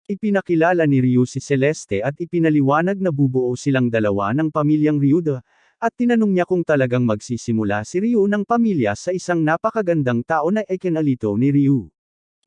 Ipinakilala ni Ryu si Celeste at ipinaliwanag na bubuo silang dalawa ng pamilyang Ryuda, at tinanong niya kung talagang magsisimula si Ryu ng pamilya sa isang napakagandang tao na ikinalito ni Ryu.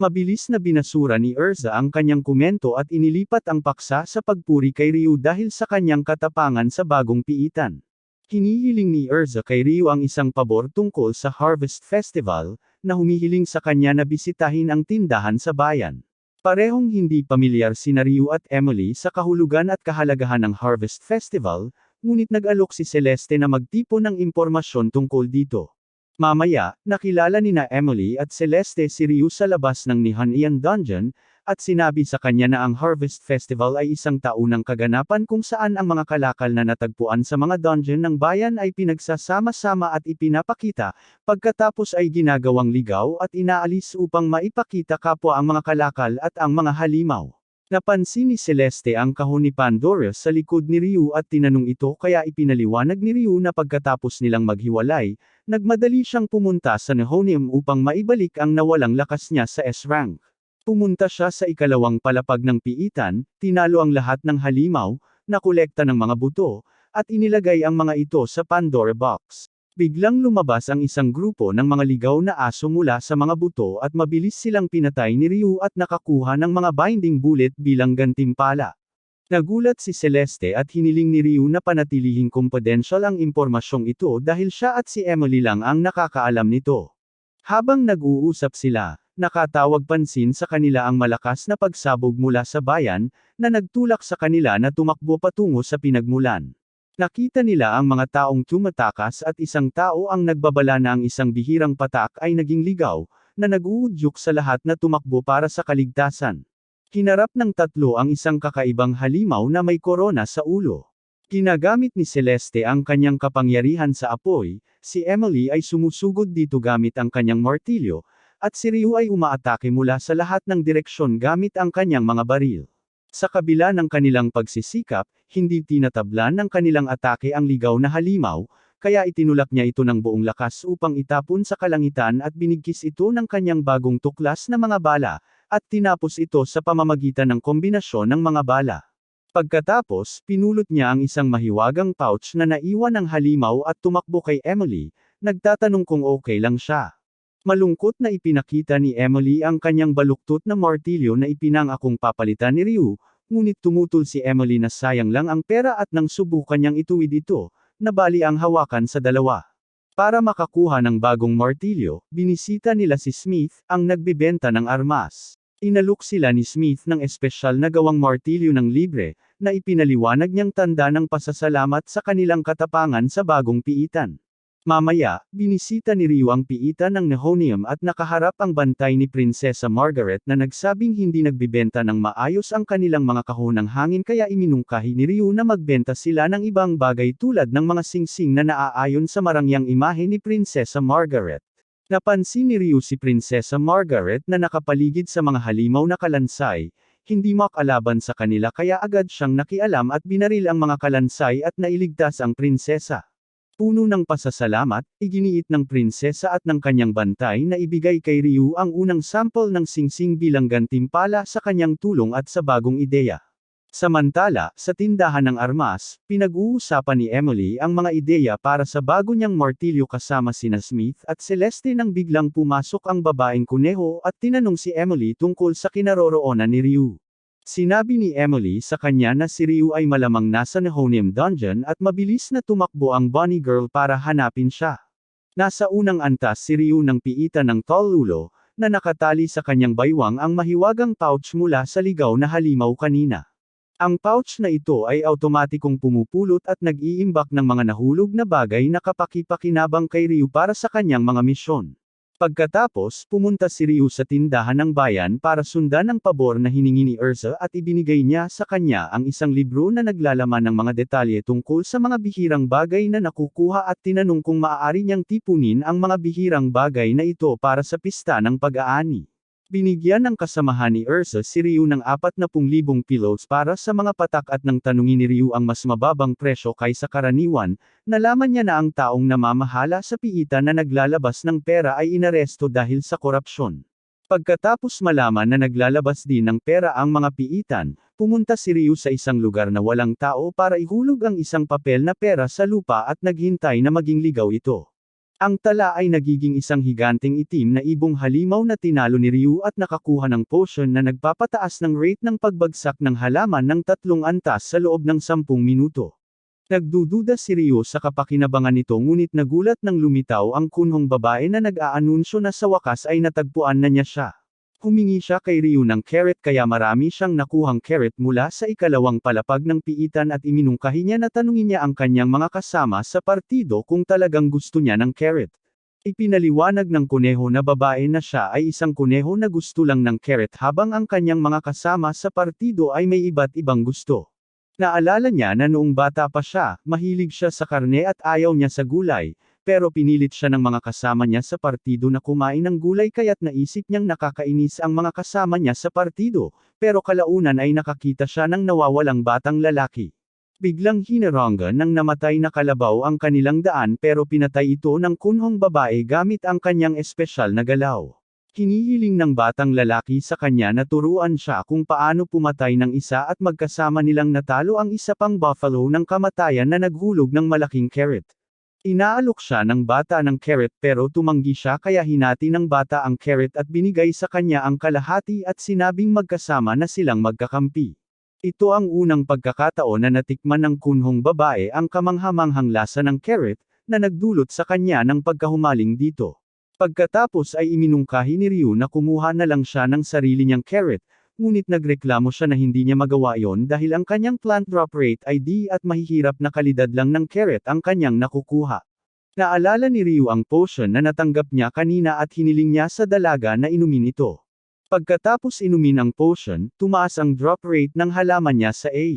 Mabilis na binasura ni Erza ang kanyang komento at inilipat ang paksa sa pagpuri kay Ryu dahil sa kanyang katapangan sa bagong piitan. Hinihiling ni Erza kay Ryu ang isang pabor tungkol sa Harvest Festival, na humihiling sa kanya na bisitahin ang tindahan sa bayan. Parehong hindi pamilyar sina Ryu at Emily sa kahulugan at kahalagahan ng Harvest Festival, ngunit nag-alok si Celeste na magtipon ng impormasyon tungkol dito. Mamaya, nakilala nina Emily at Celeste si Ryu sa labas ng Nihonian Dungeon, at sinabi sa kanya na ang Harvest Festival ay isang taunang kaganapan kung saan ang mga kalakal na natagpuan sa mga dungeon ng bayan ay pinagsasama-sama at ipinapakita, pagkatapos ay ginagawang ligaw at inaalis upang maipakita kapwa ang mga kalakal at ang mga halimaw. Napansin ni Celeste ang kahon ni Pandora sa likod ni Ryu at tinanong ito kaya ipinaliwanag ni Ryu na pagkatapos nilang maghiwalay, nagmadali siyang pumunta sa Nihonium upang maibalik ang nawalang lakas niya sa S-rank. Pumunta siya sa ikalawang palapag ng piitan, tinalo ang lahat ng halimaw, nakolekta ng mga buto, at inilagay ang mga ito sa Pandora Box. Biglang lumabas ang isang grupo ng mga ligaw na aso mula sa mga buto at mabilis silang pinatay ni Ryu at nakakuha ng mga binding bullet bilang gantimpala. Nagulat si Celeste at hiniling ni Ryu na panatilihing confidential ang impormasyong ito dahil siya at si Emily lang ang nakakaalam nito. Habang nag-uusap sila, nakatawag pansin sa kanila ang malakas na pagsabog mula sa bayan, na nagtulak sa kanila na tumakbo patungo sa pinagmulan. Nakita nila ang mga taong tumatakas at isang tao ang nagbabala na ang isang bihirang patak ay naging ligaw, na nag-uudyok sa lahat na tumakbo para sa kaligtasan. Kinarap ng tatlo ang isang kakaibang halimaw na may korona sa ulo. Ginagamit ni Celeste ang kanyang kapangyarihan sa apoy, si Emily ay sumusugod dito gamit ang kanyang martilyo, at si Ryu ay umaatake mula sa lahat ng direksyon gamit ang kanyang mga baril. Sa kabila ng kanilang pagsisikap, hindi tinatablan ng kanilang atake ang ligaw na halimaw, kaya itinulak niya ito ng buong lakas upang itapon sa kalangitan at binigkis ito ng kanyang bagong tuklas na mga bala, at tinapos ito sa pamamagitan ng kombinasyon ng mga bala. Pagkatapos, pinulot niya ang isang mahiwagang pouch na naiwan ng halimaw at tumakbo kay Emily, nagtatanong kung okay lang siya. Malungkot na ipinakita ni Emily ang kanyang baluktot na martilyo na ipinangakong papalitan ni Ryu, ngunit tumutol si Emily na sayang lang ang pera at nang subukan niyang ituwid ito, nabali ang hawakan sa dalawa. Para makakuha ng bagong martilyo, binisita nila si Smith, ang nagbibenta ng armas. Inalok sila ni Smith ng espesyal na gawang martilyo ng libre, na ipinaliwanag niyang tanda ng pasasalamat sa kanilang katapangan sa bagong piitan. Mamaya, binisita ni Ryu ang piitan ng Nihonium at nakaharap ang bantay ni Prinsesa Margaret na nagsabing hindi nagbibenta ng maayos ang kanilang mga kahon ng hangin kaya iminungkahi ni Ryu na magbenta sila ng ibang bagay tulad ng mga singsing na naaayon sa marangyang imahe ni Prinsesa Margaret. Napansin ni Ryu si Prinsesa Margaret na nakapaligid sa mga halimaw na kalansay, hindi makalaban sa kanila kaya agad siyang nakialam at binaril ang mga kalansay at nailigtas ang prinsesa. Puno ng pasasalamat, iginiit ng prinsesa at ng kanyang bantay na ibigay kay Ryu ang unang sample ng singsing bilang gantimpala sa kanyang tulong at sa bagong ideya. Samantala, sa tindahan ng armas, pinag-uusapan ni Emily ang mga ideya para sa bago niyang martilyo kasama sina Smith at Celeste nang biglang pumasok ang babaeng kuneho at tinanong si Emily tungkol sa kinaroroonan ni Ryu. Sinabi ni Emily sa kanya na si Ryu ay malamang nasa Nihonium Dungeon at mabilis na tumakbo ang bunny girl para hanapin siya. Nasa unang antas si Ryu ng piitan ng Tolulo, na nakatali sa kanyang baywang ang mahiwagang pouch mula sa ligaw na halimaw kanina. Ang pouch na ito ay automatikong pumupulot at nag-iimbak ng mga nahulog na bagay na kapaki-pakinabang kay Ryu para sa kanyang mga misyon. Pagkatapos, pumunta si Ryu sa tindahan ng bayan para sundan ang pabor na hiningi ni Erza at ibinigay niya sa kanya ang isang libro na naglalaman ng mga detalye tungkol sa mga bihirang bagay na nakukuha at tinanong kung maaari niyang tipunin ang mga bihirang bagay na ito para sa pista ng pag-aani. Binigyan ng kasamahan ni Erza si Ryu ng 40,000 pillows para sa mga patak at nang tanungin ni Ryu ang mas mababang presyo kaysa karaniwan, nalaman niya na ang taong namamahala sa piitan na naglalabas ng pera ay inaresto dahil sa korupsyon. Pagkatapos malaman na naglalabas din ng pera ang mga piitan, pumunta si Ryu sa isang lugar na walang tao para ihulog ang isang papel na pera sa lupa at naghintay na maging ligaw ito. Ang tala ay nagiging isang higanteng itim na ibong halimaw na tinalo ni Ryu at nakakuha ng potion na nagpapataas ng rate ng pagbagsak ng halaman ng 3 antas sa loob ng 10 minuto. Nagdududa si Ryu sa kapakinabangan nito ngunit nagulat nang lumitaw ang kunhong babae na nag-aanunsyo na sa wakas ay natagpuan na niya siya. Humingi siya kay Ryu ng carrot kaya marami siyang nakuhang carrot mula sa ikalawang palapag ng piitan at iminungkahi niya na tanungin niya ang kanyang mga kasama sa partido kung talagang gusto niya ng carrot. Ipinaliwanag ng kuneho na babae na siya ay isang kuneho na gusto lang ng carrot habang ang kanyang mga kasama sa partido ay may iba't ibang gusto. Naalala niya na noong bata pa siya, mahilig siya sa karne at ayaw niya sa gulay, pero pinilit siya ng mga kasama niya sa partido na kumain ng gulay kaya't naisip niyang nakakainis ang mga kasama niya sa partido, pero kalaunan ay nakakita siya ng nawawalang batang lalaki. Biglang hinaranggan ng namatay na kalabaw ang kanilang daan pero pinatay ito ng kunhong babae gamit ang kanyang espesyal na galaw. Hinihiling ng batang lalaki sa kanya na turuan siya kung paano pumatay ng isa at magkasama nilang natalo ang isa pang buffalo ng kamatayan na naghulog ng malaking carrot. Inaalok siya ng bata ng carrot pero tumanggi siya kaya hinati ng bata ang carrot at binigay sa kanya ang kalahati at sinabing magkasama na silang magkakampi. Ito ang unang pagkakataon na natikman ng kunhong babae ang kamanghamanghang lasa ng carrot, na nagdulot sa kanya ng pagkahumaling dito. Pagkatapos ay iminungkahi ni Ryu na kumuha na lang siya ng sarili niyang carrot, ngunit nagreklamo siya na hindi niya magawa yon dahil ang kanyang plant drop rate ay di at mahihirap na kalidad lang ng carrot ang kanyang nakukuha. Naalala ni Ryu ang potion na natanggap niya kanina at hiniling niya sa dalaga na inumin ito. Pagkatapos inumin ang potion, tumaas ang drop rate ng halaman niya sa A.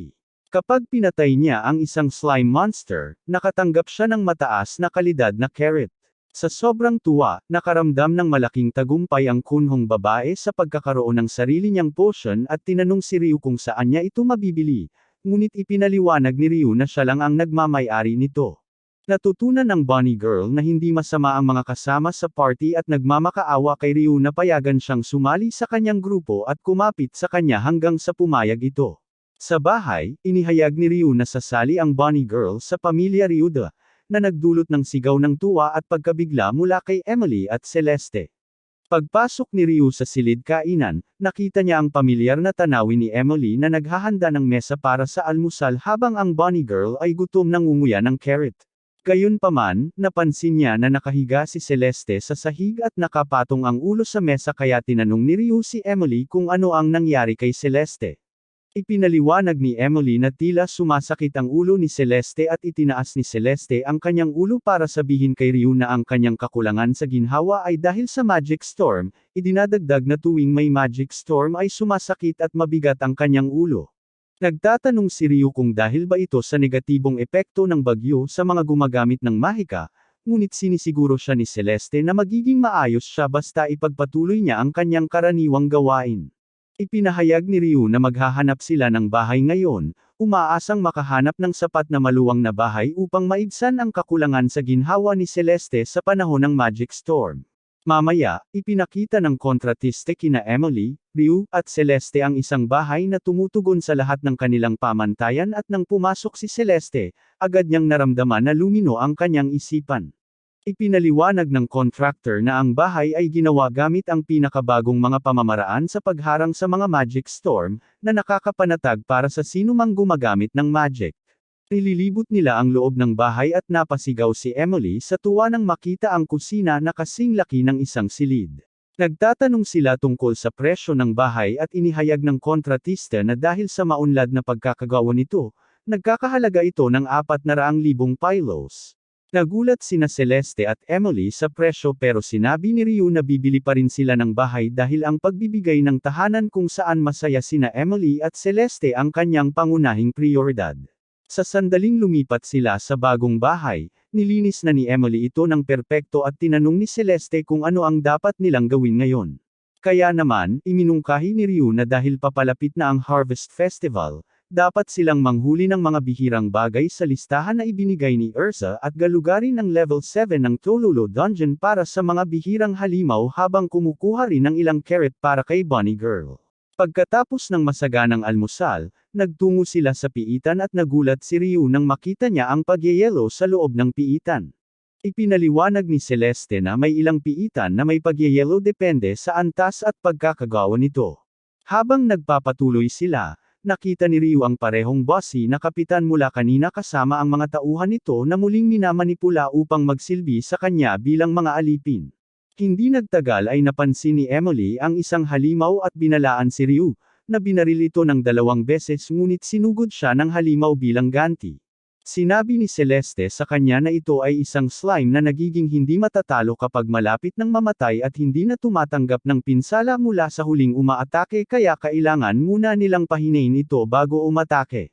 Kapag pinatay niya ang isang slime monster, nakatanggap siya ng mataas na kalidad na carrot. Sa sobrang tuwa, nakaramdam ng malaking tagumpay ang kunhong babae sa pagkakaroon ng sarili niyang potion at tinanong si Ryu kung saan niya ito mabibili, ngunit ipinaliwanag ni Ryu na siya lang ang nagmamay-ari nito. Natutunan ng bunny girl na hindi masama ang mga kasama sa party at nagmamakaawa kay Ryu na payagan siyang sumali sa kanyang grupo at kumapit sa kanya hanggang sa pumayag ito. Sa bahay, inihayag ni Ryu na sasali ang bunny girl sa pamilya Ryuda, na nagdulot ng sigaw ng tuwa at pagkabigla mula kay Emily at Celeste. Pagpasok ni Ryu sa silid kainan, nakita niya ang pamilyar na tanawin ni Emily na naghahanda ng mesa para sa almusal habang ang bunny girl ay gutom nang nguya ng carrot. Gayunpaman, napansin niya na nakahiga si Celeste sa sahig at nakapatong ang ulo sa mesa kaya tinanong ni Ryu si Emily kung ano ang nangyari kay Celeste. Ipinaliwanag ni Emily na tila sumasakit ang ulo ni Celeste at itinaas ni Celeste ang kanyang ulo para sabihin kay Ryu na ang kanyang kakulangan sa ginhawa ay dahil sa magic storm, idinadagdag na tuwing may magic storm ay sumasakit at mabigat ang kanyang ulo. Nagtatanong si Ryu kung dahil ba ito sa negatibong epekto ng bagyo sa mga gumagamit ng mahika, ngunit sinisiguro siya ni Celeste na magiging maayos siya basta ipagpatuloy niya ang kanyang karaniwang gawain. Ipinahayag ni Ryu na maghahanap sila ng bahay ngayon, umaasang makahanap ng sapat na maluwang na bahay upang maibsan ang kakulangan sa ginhawa ni Celeste sa panahon ng Magic Storm. Mamaya, ipinakita ng kontratiste kina Emily, Ryu, at Celeste ang isang bahay na tumutugon sa lahat ng kanilang pamantayan at nang pumasok si Celeste, agad niyang naramdaman na lumino ang kanyang isipan. Ipinaliwanag ng contractor na ang bahay ay ginawa gamit ang pinakabagong mga pamamaraan sa pagharang sa mga magic storm, na nakakapanatag para sa sinumang gumagamit ng magic. Nililibot nila ang loob ng bahay at napasigaw si Emily sa tuwa nang makita ang kusina na kasing laki ng isang silid. Nagtatanong sila tungkol sa presyo ng bahay at inihayag ng kontratista na dahil sa maunlad na pagkakagawa nito, nagkakahalaga ito ng 400,000 pilos. Nagulat sina Celeste at Emily sa presyo pero sinabi ni Ryu na bibili pa rin sila ng bahay dahil ang pagbibigay ng tahanan kung saan masaya sina Emily at Celeste ang kanyang pangunahing prioridad. Sa sandaling lumipat sila sa bagong bahay, nilinis na ni Emily ito ng perpekto at tinanong ni Celeste kung ano ang dapat nilang gawin ngayon. Kaya naman, iminungkahi ni Ryu na dahil papalapit na ang Harvest Festival, dapat silang manghuli ng mga bihirang bagay sa listahan na ibinigay ni Ursa at galugarin ang level 7 ng Tololo Dungeon para sa mga bihirang halimaw habang kumukuha rin ng ilang carrot para kay Bunny Girl. Pagkatapos ng masaganang almusal, nagtungo sila sa piitan at nagulat si Ryu nang makita niya ang pagyeyelo sa loob ng piitan. Ipinaliwanag ni Celeste na may ilang piitan na may pagyeyelo depende sa antas at pagkakagawa nito. Habang nagpapatuloy sila, nakita ni Ryu ang parehong bossy na kapitan mula kanina kasama ang mga tauhan nito na muling minamanipula upang magsilbi sa kanya bilang mga alipin. Hindi nagtagal ay napansin ni Emily ang isang halimaw at binalaan si Ryu, na binaril ito ng 2 beses ngunit sinugod siya ng halimaw bilang ganti. Sinabi ni Celeste sa kanya na ito ay isang slime na nagiging hindi matatalo kapag malapit ng mamatay at hindi na tumatanggap ng pinsala mula sa huling umaatake kaya kailangan muna nilang pahinain ito bago umatake.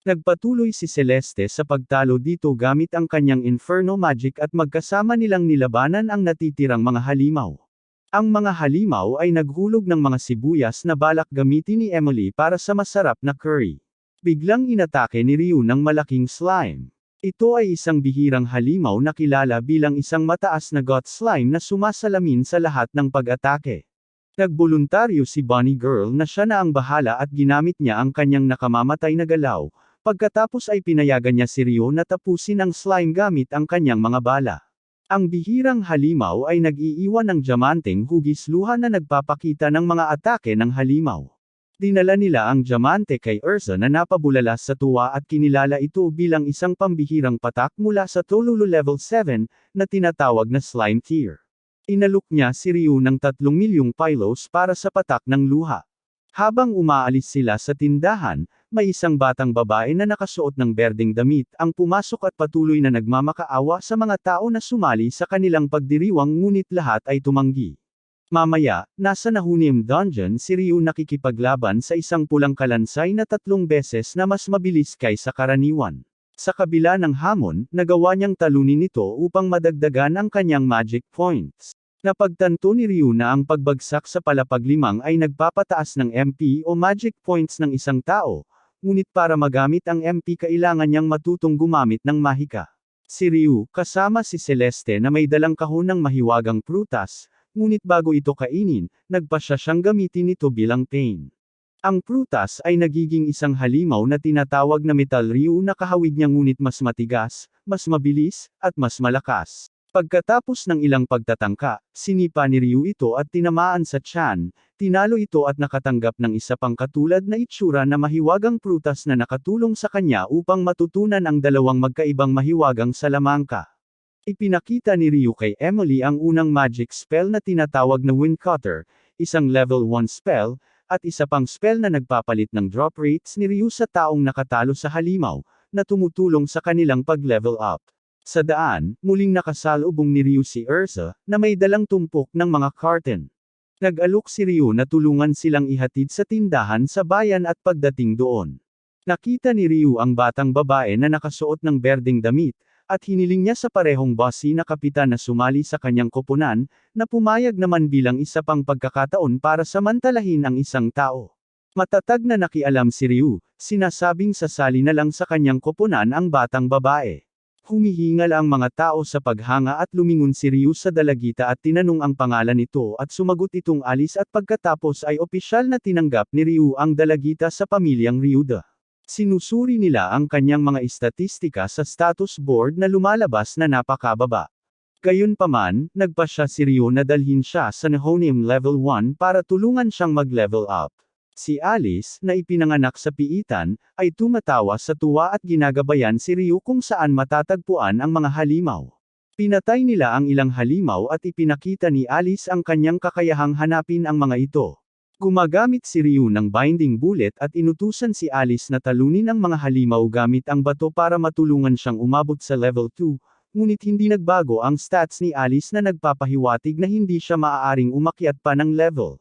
Nagpatuloy si Celeste sa pagtalo dito gamit ang kanyang Inferno Magic at magkasama nilang nilabanan ang natitirang mga halimaw. Ang mga halimaw ay naghulog ng mga sibuyas na balak gamitin ni Emily para sa masarap na curry. Biglang inatake ni Ryu ng malaking slime. Ito ay isang bihirang halimaw na kilala bilang isang mataas na god slime na sumasalamin sa lahat ng pag-atake. Nagboluntaryo si Bunny Girl na siya na ang bahala at ginamit niya ang kanyang nakamamatay na galaw, pagkatapos ay pinayagan niya si Ryu na tapusin ang slime gamit ang kanyang mga bala. Ang bihirang halimaw ay nag-iiwan ng diamanteng hugis luha na nagpapakita ng mga atake ng halimaw. Dinala nila ang diamante kay Ursa na napabulalas sa tuwa at kinilala ito bilang isang pambihirang patak mula sa Tololo Level 7, na tinatawag na Slime Tier. Inalok niya si Ryu ng 3 milyong pylos para sa patak ng luha. Habang umaalis sila sa tindahan, may isang batang babae na nakasuot ng berdeng damit ang pumasok at patuloy na nagmamakaawa sa mga tao na sumali sa kanilang pagdiriwang ngunit lahat ay tumanggi. Mamaya, nasa Nahunim Dungeon si Ryu nakikipaglaban sa isang pulang kalansay na 3 beses na mas mabilis kaysa karaniwan. Sa kabila ng hamon, nagawa niyang talunin ito upang madagdagan ang kanyang magic points. Napagtanto ni Ryu na ang pagbagsak sa palapaglimang ay nagpapataas ng MP o magic points ng isang tao, ngunit para magamit ang MP kailangan niyang matutong gumamit ng mahika. Si Ryu, kasama si Celeste na may dalang kahon ng mahiwagang prutas, ngunit bago ito kainin, nagpasya siyang gamitin ito bilang pain. Ang prutas ay nagiging isang halimaw na tinatawag na Metal Ryu na kahawig niya ngunit mas matigas, mas mabilis, at mas malakas. Pagkatapos ng ilang pagtatangka, sinipa ni Ryu ito at tinamaan sa tiyan, tinalo ito at nakatanggap ng isa pang katulad na itsura na mahiwagang prutas na nakatulong sa kanya upang matutunan ang 2 magkaibang mahiwagang salamangka. Ipinakita ni Ryu kay Emily ang unang magic spell na tinatawag na Wind Cutter, isang level 1 spell, at isa pang spell na nagpapalit ng drop rates ni Ryu sa taong nakatalo sa halimaw, na tumutulong sa kanilang pag-level up. Sa daan, muling nakasalubong ni Ryu si Ursa, na may dalang tumpok ng mga carton. Nag-alok si Ryu na tulungan silang ihatid sa tindahan sa bayan at pagdating doon. Nakita ni Ryu ang batang babae na nakasuot ng berdeng damit, at hiniling niya sa parehong bossy na kapitan na sumali sa kanyang koponan, na pumayag naman bilang isa pang pagkakataon para samantalahin ang isang tao. Matatag na nakialam si Ryu, sinasabing sasali na lang sa kanyang koponan ang batang babae. Humihingal ang mga tao sa paghanga at lumingon si Ryu sa dalagita at tinanong ang pangalan nito at sumagot itong Alice at pagkatapos ay opisyal na tinanggap ni Ryu ang dalagita sa pamilyang Ryuda. Sinusuri nila ang kanyang mga istatistika sa status board na lumalabas na napakababa. Gayunpaman, nagpasya si Ryu na dalhin siya sa Nahonim Level 1 para tulungan siyang mag-level up. Si Alice, na ipinanganak sa piitan, ay tumatawa sa tuwa at ginagabayan si Ryu kung saan matatagpuan ang mga halimaw. Pinatay nila ang ilang halimaw at ipinakita ni Alice ang kanyang kakayahang hanapin ang mga ito. Gumagamit si Ryu ng binding bullet at inutusan si Alice na talunin ang mga halimaw gamit ang bato para matulungan siyang umabot sa level 2, ngunit hindi nagbago ang stats ni Alice na nagpapahiwatig na hindi siya maaaring umakyat pa ng level.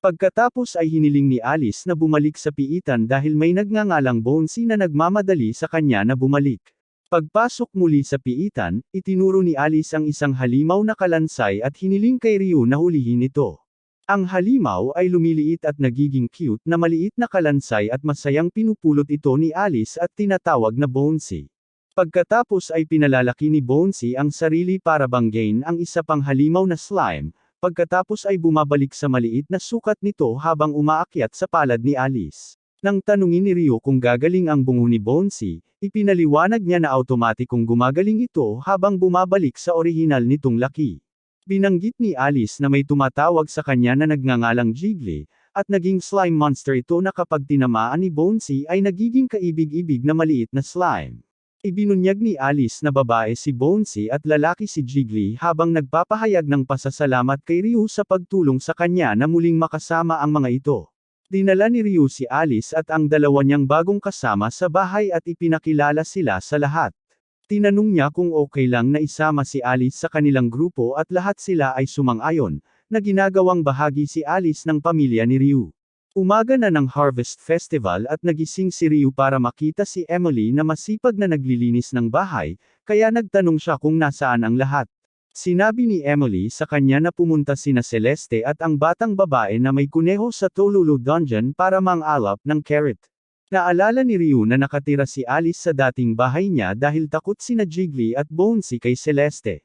Pagkatapos ay hiniling ni Alice na bumalik sa piitan dahil may nagngangalang Bonesy na nagmamadali sa kanya na bumalik. Pagpasok muli sa piitan, itinuro ni Alice ang isang halimaw na kalansay at hiniling kay Ryu na hulihin ito. Ang halimaw ay lumiliit at nagiging cute na maliit na kalansay at masayang pinupulot ito ni Alice at tinatawag na Bonesy. Pagkatapos ay pinalalaki ni Bonesy ang sarili para banggain ang isa pang halimaw na slime, pagkatapos ay bumabalik sa maliit na sukat nito habang umaakyat sa palad ni Alice. Nang tanungin ni Ryu kung gagaling ang bungo ni Bonesy, ipinaliwanag niya na automatikong gumagaling ito habang bumabalik sa orihinal nitong laki. Binanggit ni Alice na may tumatawag sa kanya na nagngangalang Jiggly, at naging slime monster ito na kapag tinamaan ni Bonesy ay nagiging kaibig-ibig na maliit na slime. Ibinunyag ni Alice na babae si Bonesy at lalaki si Jiggly habang nagpapahayag ng pasasalamat kay Ryu sa pagtulong sa kanya na muling makasama ang mga ito. Dinala ni Ryu si Alice at ang dalawa niyang bagong kasama sa bahay at ipinakilala sila sa lahat. Tinanong niya kung okay lang na isama si Alice sa kanilang grupo at lahat sila ay sumang-ayon, na ginagawang bahagi si Alice ng pamilya ni Ryu. Umaga na ng Harvest Festival at nagising si Ryu para makita si Emily na masipag na naglilinis ng bahay, kaya nagtanong siya kung nasaan ang lahat. Sinabi ni Emily sa kanya na pumunta sina Celeste at ang batang babae na may kuneho sa Tololo Dungeon para mang-alap ng carrot. Naalala ni Ryu na nakatira si Alice sa dating bahay niya dahil takot sina Jiggly at Bonesy kay Celeste.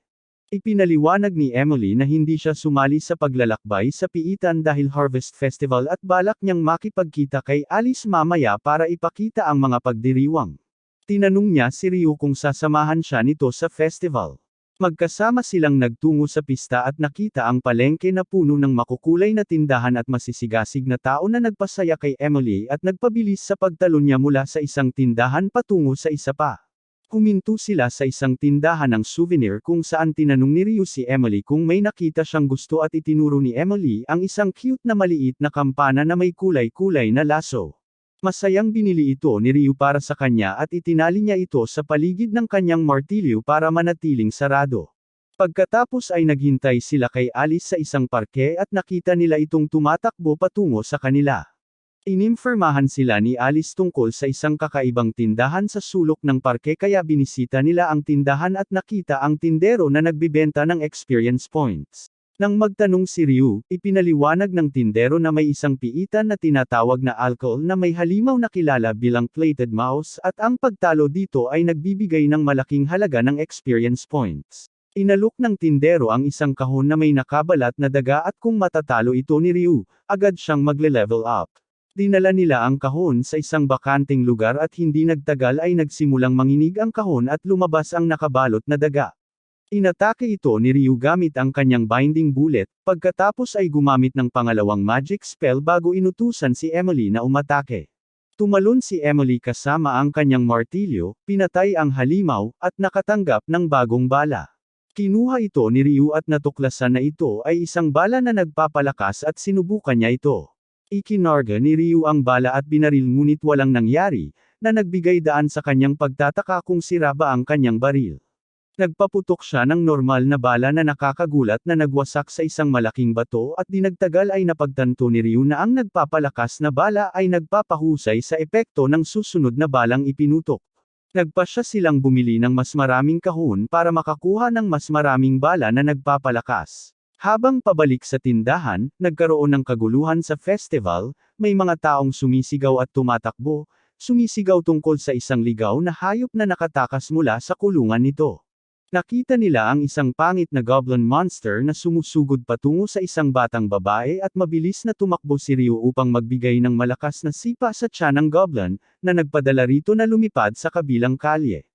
Ipinaliwanag ni Emily na hindi siya sumali sa paglalakbay sa piitan dahil Harvest Festival at balak niyang makipagkita kay Alice mamaya para ipakita ang mga pagdiriwang. Tinanong niya si Ryu kung sasamahan siya nito sa festival. Magkasama silang nagtungo sa pista at nakita ang palengke na puno ng makukulay na tindahan at masisigasig na tao na nagpasaya kay Emily at nagpabilis sa pagtalon niya mula sa isang tindahan patungo sa isa pa. Huminto sila sa isang tindahan ng souvenir kung saan tinanong ni Ryu si Emily kung may nakita siyang gusto at itinuro ni Emily ang isang cute na maliit na kampana na may kulay-kulay na laso. Masayang binili ito ni Ryu para sa kanya at itinali niya ito sa paligid ng kanyang martilyo para manatiling sarado. Pagkatapos ay naghintay sila kay Alice sa isang parke at nakita nila itong tumatakbo patungo sa kanila. Inimfermahan sila ni Alice tungkol sa isang kakaibang tindahan sa sulok ng parke kaya binisita nila ang tindahan at nakita ang tindero na nagbibenta ng experience points. Nang magtanong si Ryu, ipinaliwanag ng tindero na may isang piitan na tinatawag na alcohol na may halimaw na kilala bilang plated mouse at ang pagtalo dito ay nagbibigay ng malaking halaga ng experience points. Inalok ng tindero ang isang kahon na may nakabalat na daga at kung matatalo ito ni Ryu, agad siyang magle-level up. Dinala nila ang kahon sa isang bakanting lugar at hindi nagtagal ay nagsimulang manginig ang kahon at lumabas ang nakabalot na daga. Inatake ito ni Ryu gamit ang kanyang binding bullet, pagkatapos ay gumamit ng pangalawang magic spell bago inutusan si Emily na umatake. Tumalon si Emily kasama ang kanyang martilyo, pinatay ang halimaw, at nakatanggap ng bagong bala. Kinuha ito ni Ryu at natuklasan na ito ay isang bala na nagpapalakas at sinubukan niya ito. Ikinarga ni Ryu ang bala at binaril ngunit walang nangyari, na nagbigay daan sa kanyang pagtataka kung sira ba ang kanyang baril. Nagpaputok siya ng normal na bala na nakakagulat na nagwasak sa isang malaking bato at dinagtagal ay napagtanto ni Ryu na ang nagpapalakas na bala ay nagpapahusay sa epekto ng susunod na balang ipinutok. Nagpasya silang bumili ng mas maraming kahon para makakuha ng mas maraming bala na nagpapalakas. Habang pabalik sa tindahan, nagkaroon ng kaguluhan sa festival, may mga taong sumisigaw at tumatakbo, sumisigaw tungkol sa isang ligaw na hayop na nakatakas mula sa kulungan nito. Nakita nila ang isang pangit na goblin monster na sumusugod patungo sa isang batang babae at mabilis na tumakbo si Ryu upang magbigay ng malakas na sipa sa tiyan ng goblin, na nagpadala rito na lumipad sa kabilang kalye.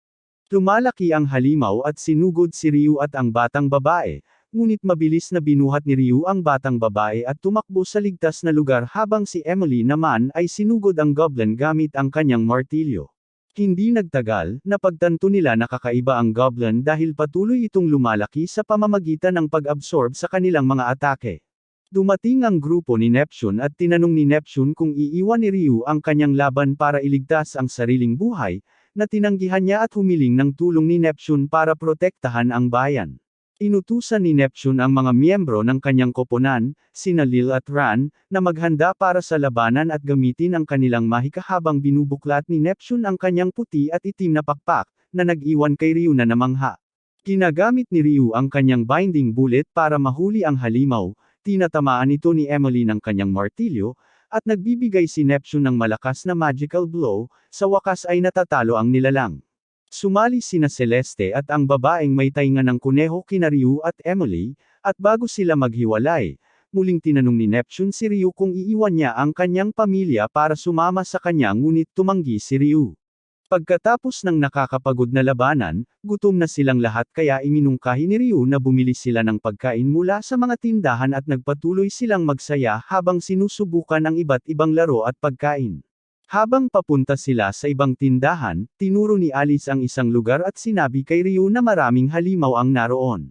Lumalaki ang halimaw at sinugod si Ryu at ang batang babae, ngunit mabilis na binuhat ni Ryu ang batang babae at tumakbo sa ligtas na lugar habang si Emily naman ay sinugod ang goblin gamit ang kanyang martilyo. Hindi nagtagal, napagtanto nila na kakaiba ang goblin dahil patuloy itong lumalaki sa pamamagitan ng pag-absorb sa kanilang mga atake. Dumating ang grupo ni Neptune at tinanong ni Neptune kung iiwan ni Ryu ang kanyang laban para iligtas ang sariling buhay, na tinanggihan niya at humiling ng tulong ni Neptune para protektahan ang bayan. Inutusan ni Neptune ang mga miyembro ng kanyang koponan, sina Lil at Ran, na maghanda para sa labanan at gamitin ang kanilang mahika habang binubuklat ni Neptune ang kanyang puti at itim na pakpak, na nag-iwan kay Ryu na namangha. Ginagamit ni Ryu ang kanyang binding bullet para mahuli ang halimaw, tinatamaan ito ni Emily ng kanyang martilyo, at nagbibigay si Neptune ng malakas na magical blow, sa wakas ay natatalo ang nilalang. Sumali sina Celeste at ang babaeng may tainga ng kuneho kina Ryu at Emily, at bago sila maghiwalay, muling tinanong ni Neptune si Ryu kung iiwan niya ang kanyang pamilya para sumama sa kanya ngunit tumanggi si Ryu. Pagkatapos ng nakakapagod na labanan, gutom na silang lahat kaya iminungkahi ni Ryu na bumili sila ng pagkain mula sa mga tindahan at nagpatuloy silang magsaya habang sinusubukan ang iba't ibang laro at pagkain. Habang papunta sila sa ibang tindahan, tinuro ni Alice ang isang lugar at sinabi kay Ryu na maraming halimaw ang naroon.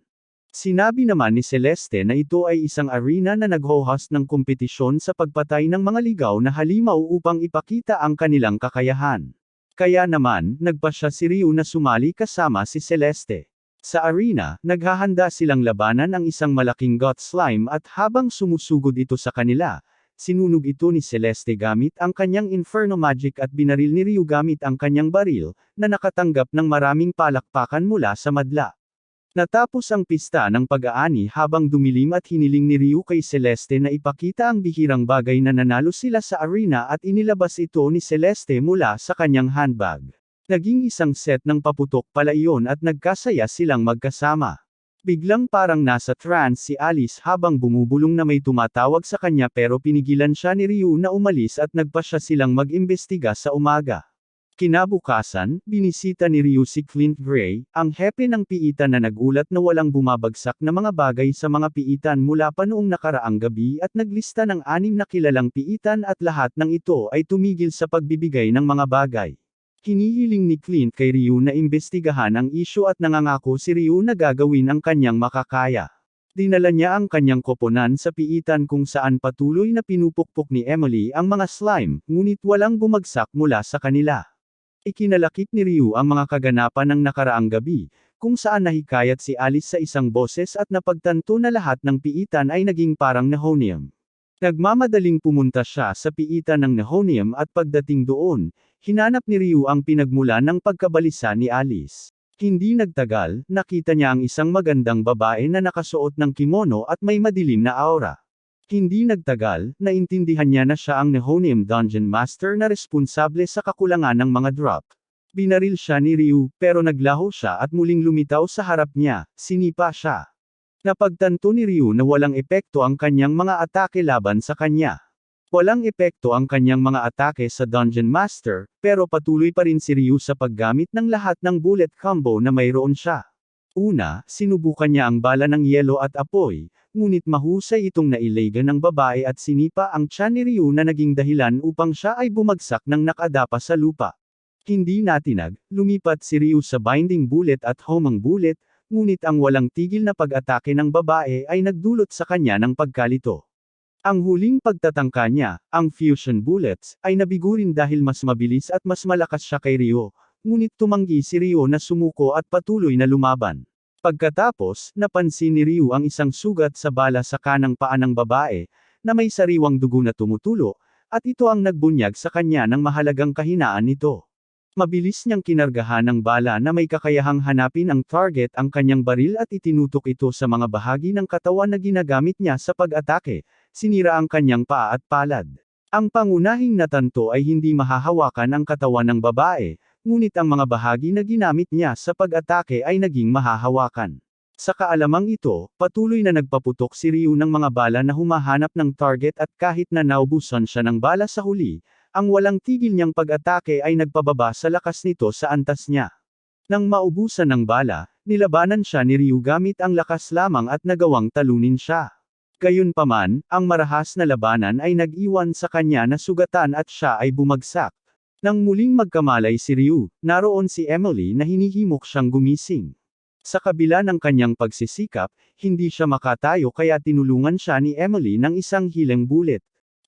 Sinabi naman ni Celeste na ito ay isang arena na nagho-host ng kompetisyon sa pagpatay ng mga ligaw na halimaw upang ipakita ang kanilang kakayahan. Kaya naman, nagpasya si Ryu na sumali kasama si Celeste. Sa arena, naghahanda silang labanan ang isang malaking god slime at habang sumusugod ito sa kanila, sinunog ito ni Celeste gamit ang kanyang Inferno Magic at binaril ni Ryu gamit ang kanyang baril, na nakatanggap ng maraming palakpakan mula sa madla. Natapos ang pista ng pag-aani habang dumilim at hiniling ni Ryu kay Celeste na ipakita ang bihirang bagay na nanalo sila sa arena at inilabas ito ni Celeste mula sa kanyang handbag. Naging isang set ng paputok pala iyon at nagkasaya silang magkasama. Biglang parang nasa trance si Alice habang bumubulong na may tumatawag sa kanya pero pinigilan siya ni Ryu na umalis at nagpasya silang mag-imbestiga sa umaga. Kinabukasan, binisita ni Ryu si Clint Gray, ang hepe ng piitan na nagulat na walang bumabagsak na mga bagay sa mga piitan mula pa noong nakaraang gabi at naglista ng 6 na kilalang piitan at lahat ng ito ay tumigil sa pagbibigay ng mga bagay. Hinihiling ni Clint kay Ryu na imbestigahan ang isyu at nangangako si Ryu na gagawin ang kanyang makakaya. Dinala niya ang kanyang koponan sa piitan kung saan patuloy na pinupukpok ni Emily ang mga slime, ngunit walang bumagsak mula sa kanila. Ikinalakip ni Ryu ang mga kaganapan ng nakaraang gabi, kung saan nahikayat si Alice sa isang boses at napagtanto na lahat ng piitan ay naging parang Nehonium. Nagmamadaling pumunta siya sa piitan ng Nehonium at pagdating doon, hinanap ni Ryu ang pinagmulan ng pagkabalisa ni Alice. Hindi nagtagal, nakita niya ang isang magandang babae na nakasuot ng kimono at may madilim na aura. Hindi nagtagal, naintindihan niya na siya ang Nehonium Dungeon Master na responsable sa kakulangan ng mga drop. Binaril siya ni Ryu, pero naglaho siya at muling lumitaw sa harap niya, sinipa siya. Napagtanto ni Ryu na walang epekto ang kanyang mga atake laban sa kanya. Walang epekto ang kanyang mga atake sa Dungeon Master, pero patuloy pa rin si Ryu sa paggamit ng lahat ng bullet combo na mayroon siya. Una, sinubukan niya ang bala ng yelo at apoy, ngunit mahusay itong nailagan ng babae at sinipa ang tiyan ni Ryu na naging dahilan upang siya ay bumagsak ng nakadapa sa lupa. Hindi natinag, lumipat si Ryu sa binding bullet at homing bullet, ngunit ang walang tigil na pag-atake ng babae ay nagdulot sa kanya ng pagkalito. Ang huling pagtatangka niya, ang fusion bullets, ay nabigo rin dahil mas mabilis at mas malakas siya kay Ryu. Ngunit tumanggi si Ryu na sumuko at patuloy na lumaban. Pagkatapos, napansin ni Ryu ang isang sugat sa bala sa kanang paa ng babae, na may sariwang dugo na tumutulo, at ito ang nagbunyag sa kanya ng mahalagang kahinaan nito. Mabilis niyang kinargahan ng bala na may kakayahang hanapin ang target ang kanyang baril at itinutok ito sa mga bahagi ng katawan na ginagamit niya sa pag-atake, sinira ang kanyang paa at palad. Ang pangunahing natanto ay hindi mahahawakan ang katawan ng babae, ngunit ang mga bahagi na ginamit niya sa pag-atake ay naging mahahawakan. Sa kaalamang ito, patuloy na nagpaputok si Ryu ng mga bala na humahanap ng target at kahit na naubusan siya ng bala sa huli, ang walang tigil niyang pag-atake ay nagpababa sa lakas nito sa antas niya. Nang maubusan ng bala, nilabanan siya ni Ryu gamit ang lakas lamang at nagawang talunin siya. Gayunpaman, ang marahas na labanan ay nag-iwan sa kanya na sugatan at siya ay bumagsak. Nang muling magkamalay si Ryu, naroon si Emily na hinihimok siyang gumising. Sa kabila ng kanyang pagsisikap, hindi siya makatayo kaya tinulungan siya ni Emily ng isang healing bullet.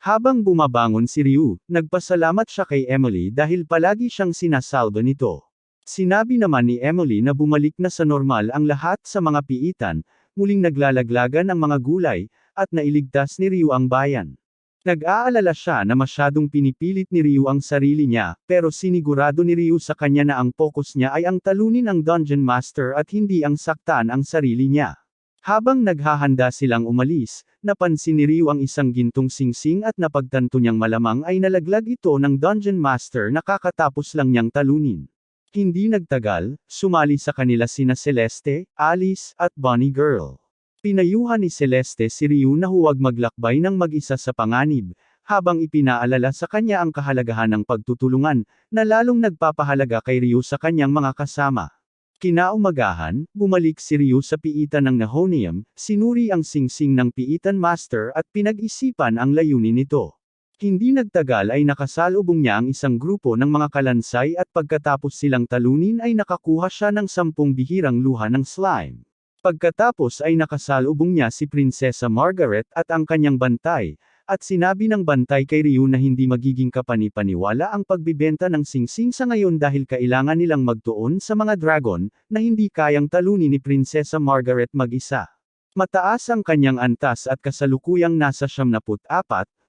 Habang bumabangon si Ryu, nagpasalamat siya kay Emily dahil palagi siyang sinasalba nito. Sinabi naman ni Emily na bumalik na sa normal ang lahat sa mga piitan, muling naglalaglagan ang mga gulay, at nailigtas ni Ryu ang bayan. Nag-aalala siya na masyadong pinipilit ni Ryu ang sarili niya, pero sinigurado ni Ryu sa kanya na ang focus niya ay ang talunin ang Dungeon Master at hindi ang saktan ang sarili niya. Habang naghahanda silang umalis, napansin ni Ryu ang isang gintong singsing at napagtanto niyang malamang ay nalaglag ito ng Dungeon Master na kakatapos lang niyang talunin. Hindi nagtagal, sumali sa kanila sina Celeste, Alice, at Bonnie Girl. Pinayuhan ni Celeste si Ryu na huwag maglakbay ng mag-isa sa panganib, habang ipinaalala sa kanya ang kahalagahan ng pagtutulungan, na lalong nagpapahalaga kay Ryu sa kanyang mga kasama. Kinaumagahan, bumalik si Ryu sa piitan ng Nahonium, sinuri ang singsing ng piitan master at pinag-isipan ang layunin nito. Hindi nagtagal ay nakasalubong niya ang isang grupo ng mga kalansay at pagkatapos silang talunin ay nakakuha siya ng 10 bihirang luha ng slime. Pagkatapos ay nakasalubong niya si Prinsesa Margaret at ang kanyang bantay, at sinabi ng bantay kay Ryu na hindi magiging kapani-paniwala ang pagbibenta ng singsing sa ngayon dahil kailangan nilang magtuon sa mga dragon, na hindi kayang talunin ni Prinsesa Margaret mag-isa. Mataas ang kanyang antas at kasalukuyang nasa 74,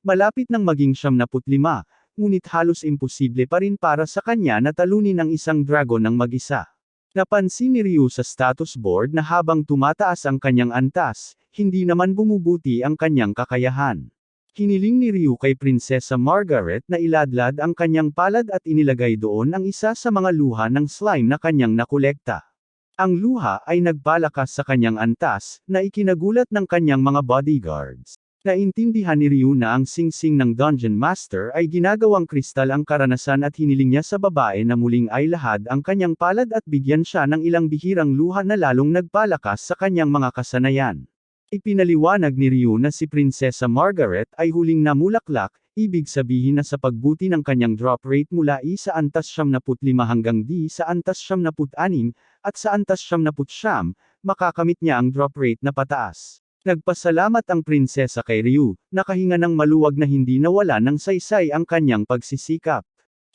malapit ng maging 75, ngunit halos imposible pa rin para sa kanya na talunin ang isang dragon ng mag-isa. Napansin ni Ryu sa status board na habang tumataas ang kanyang antas, hindi naman bumubuti ang kanyang kakayahan. Hiniling ni Ryu kay Prinsesa Margaret na iladlad ang kanyang palad at inilagay doon ang isa sa mga luha ng slime na kanyang nakolekta. Ang luha ay nagpalakas sa kanyang antas, na ikinagulat ng kanyang mga bodyguards. Naintindihan ni Ryu na ang singsing ng Dungeon Master ay ginagawang kristal ang karanasan at hiniling niya sa babae na muling ay lahad ang kanyang palad at bigyan siya ng ilang bihirang luha na lalong nagpalakas sa kanyang mga kasanayan. Ipinaliwanag ni Ryu na si Prinsesa Margaret ay huling namulaklak, ibig sabihin na sa pagbuti ng kanyang drop rate mula I sa antas 75 hanggang D sa antas 76, at sa antas 79, makakamit niya ang drop rate na pataas. Nagpasalamat ang prinsesa kay Ryu, nakahinga ng maluwag na hindi nawala ng saysay ang kanyang pagsisikap.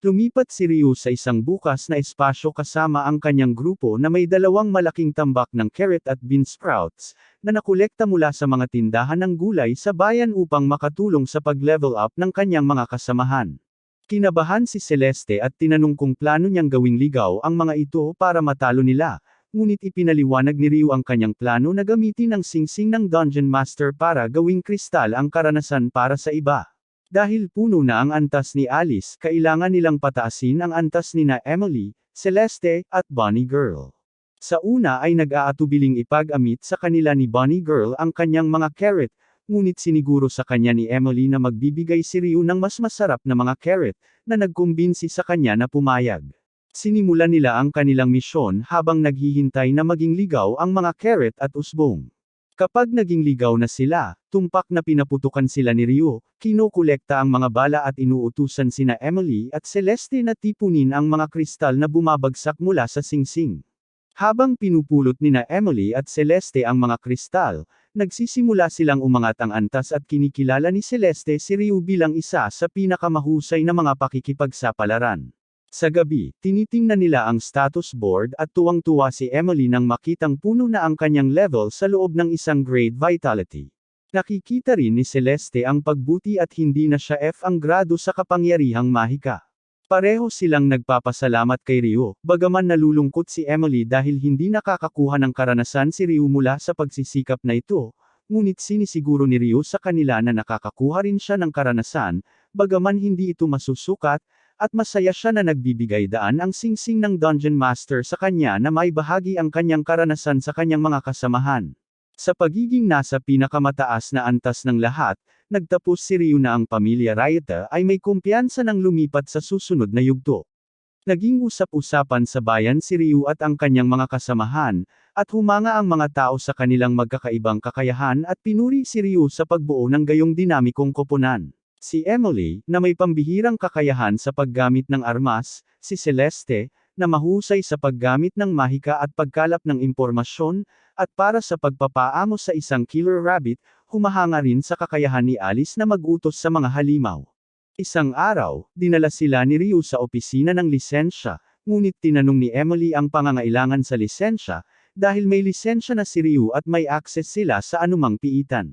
Lumipat si Ryu sa isang bukas na espasyo kasama ang kanyang grupo na may 2 malaking tambak ng carrot at bean sprouts, na nakolekta mula sa mga tindahan ng gulay sa bayan upang makatulong sa pag-level up ng kanyang mga kasamahan. Kinabahan si Celeste at tinanong kung plano niyang gawing ligaw ang mga ito para matalo nila. Ngunit ipinaliwanag ni Ryu ang kanyang plano na gamitin ang singsing ng Dungeon Master para gawing kristal ang karanasan para sa iba. Dahil puno na ang antas ni Alice, kailangan nilang pataasin ang antas nina Emily, Celeste, at Bonnie Girl. Sa una ay nag-aatubiling ipag-amit sa kanila ni Bonnie Girl ang kanyang mga carrot, ngunit siniguro sa kanya ni Emily na magbibigay si Ryu ng mas masarap na mga carrot, na nagkumbinsi sa kanya na pumayag. Sinimulan nila ang kanilang misyon habang naghihintay na maging ligaw ang mga carrot at usbong. Kapag naging ligaw na sila, tumpak na pinaputukan sila ni Ryu, kinukolekta ang mga bala at inuutusan sina Emily at Celeste na tipunin ang mga kristal na bumabagsak mula sa singsing. Habang pinupulot nina Emily at Celeste ang mga kristal, nagsisimula silang umangat ang antas at kinikilala ni Celeste si Ryu bilang isa sa pinakamahusay na mga pakikipagsapalaran. Sa gabi, tinitingnan nila ang status board at tuwang-tuwa si Emily nang makitang puno na ang kanyang level sa loob ng isang grade vitality. Nakikita rin ni Celeste ang pagbuti at hindi na siya F ang grado sa kapangyarihang mahika. Pareho silang nagpapasalamat kay Ryu, bagaman nalulungkot si Emily dahil hindi nakakakuha ng karanasan si Ryu mula sa pagsisikap na ito, ngunit sinisiguro ni Ryu sa kanila na nakakakuha rin siya ng karanasan, bagaman hindi ito masusukat, at masaya siya na nagbibigay daan ang singsing ng Dungeon Master sa kanya na may bahagi ang kanyang karanasan sa kanyang mga kasamahan. Sa pagiging nasa pinakamataas na antas ng lahat, nagtapos si Ryu na ang pamilya Ryota ay may kumpiyansa ng lumipat sa susunod na yugto. Naging usap-usapan sa bayan si Ryu at ang kanyang mga kasamahan, at humanga ang mga tao sa kanilang magkakaibang kakayahan at pinuri si Ryu sa pagbuo ng gayong dinamikong koponan. Si Emily, na may pambihirang kakayahan sa paggamit ng armas, si Celeste, na mahusay sa paggamit ng mahika at pagkalap ng impormasyon, at para sa pagpapaamo sa isang killer rabbit, humahanga rin sa kakayahan ni Alice na mag-utos sa mga halimaw. Isang araw, dinala sila ni Ryu sa opisina ng lisensya, ngunit tinanong ni Emily ang pangangailangan sa lisensya, dahil may lisensya na si Ryu at may access sila sa anumang piitan.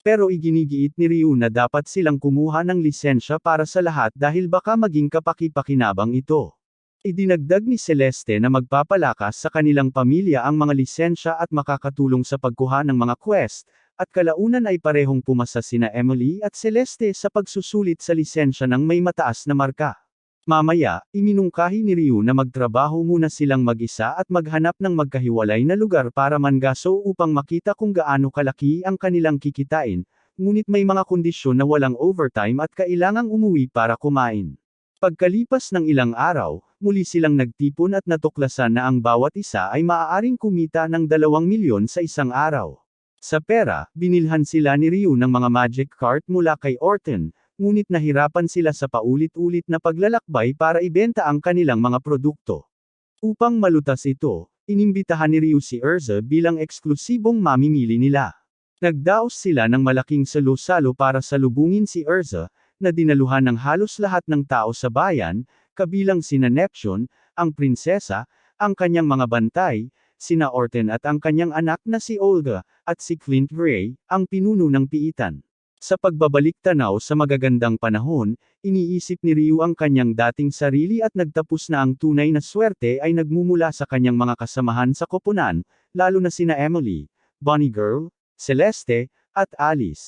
Pero iginigiit ni Ryu na dapat silang kumuha ng lisensya para sa lahat dahil baka maging kapaki-pakinabang ito. Idinagdag ni Celeste na magpapalakas sa kanilang pamilya ang mga lisensya at makakatulong sa pagkuha ng mga quest, at kalaunan ay parehong pumasa sina Emily at Celeste sa pagsusulit sa lisensya ng may mataas na marka. Mamaya, iminungkahi ni Ryu na magtrabaho muna silang mag-isa at maghanap ng magkahiwalay na lugar para mangaso upang makita kung gaano kalaki ang kanilang kikitain, ngunit may mga kondisyon na walang overtime at kailangang umuwi para kumain. Pagkalipas ng ilang araw, muli silang nagtipon at natuklasan na ang bawat isa ay maaaring kumita ng 2 milyon sa isang araw. Sa pera, binilhan sila ni Ryu ng mga magic cart mula kay Orton, ngunit nahirapan sila sa paulit-ulit na paglalakbay para ibenta ang kanilang mga produkto. Upang malutas ito, inimbitahan ni Ryu si Erza bilang eksklusibong mamimili nila. Nagdaos sila ng malaking salo-salo para salubungin si Erza, na dinaluhan ng halos lahat ng tao sa bayan, kabilang sina Neptune, ang prinsesa, ang kanyang mga bantay, sina Orton at ang kanyang anak na si Olga, at si Clint Gray, ang pinuno ng piitan. Sa pagbabalik tanaw sa magagandang panahon, iniisip ni Ryu ang kanyang dating sarili at nagtapos na ang tunay na swerte ay nagmumula sa kanyang mga kasamahan sa koponan, lalo na sina Emily, Bonnie Girl, Celeste, at Alice.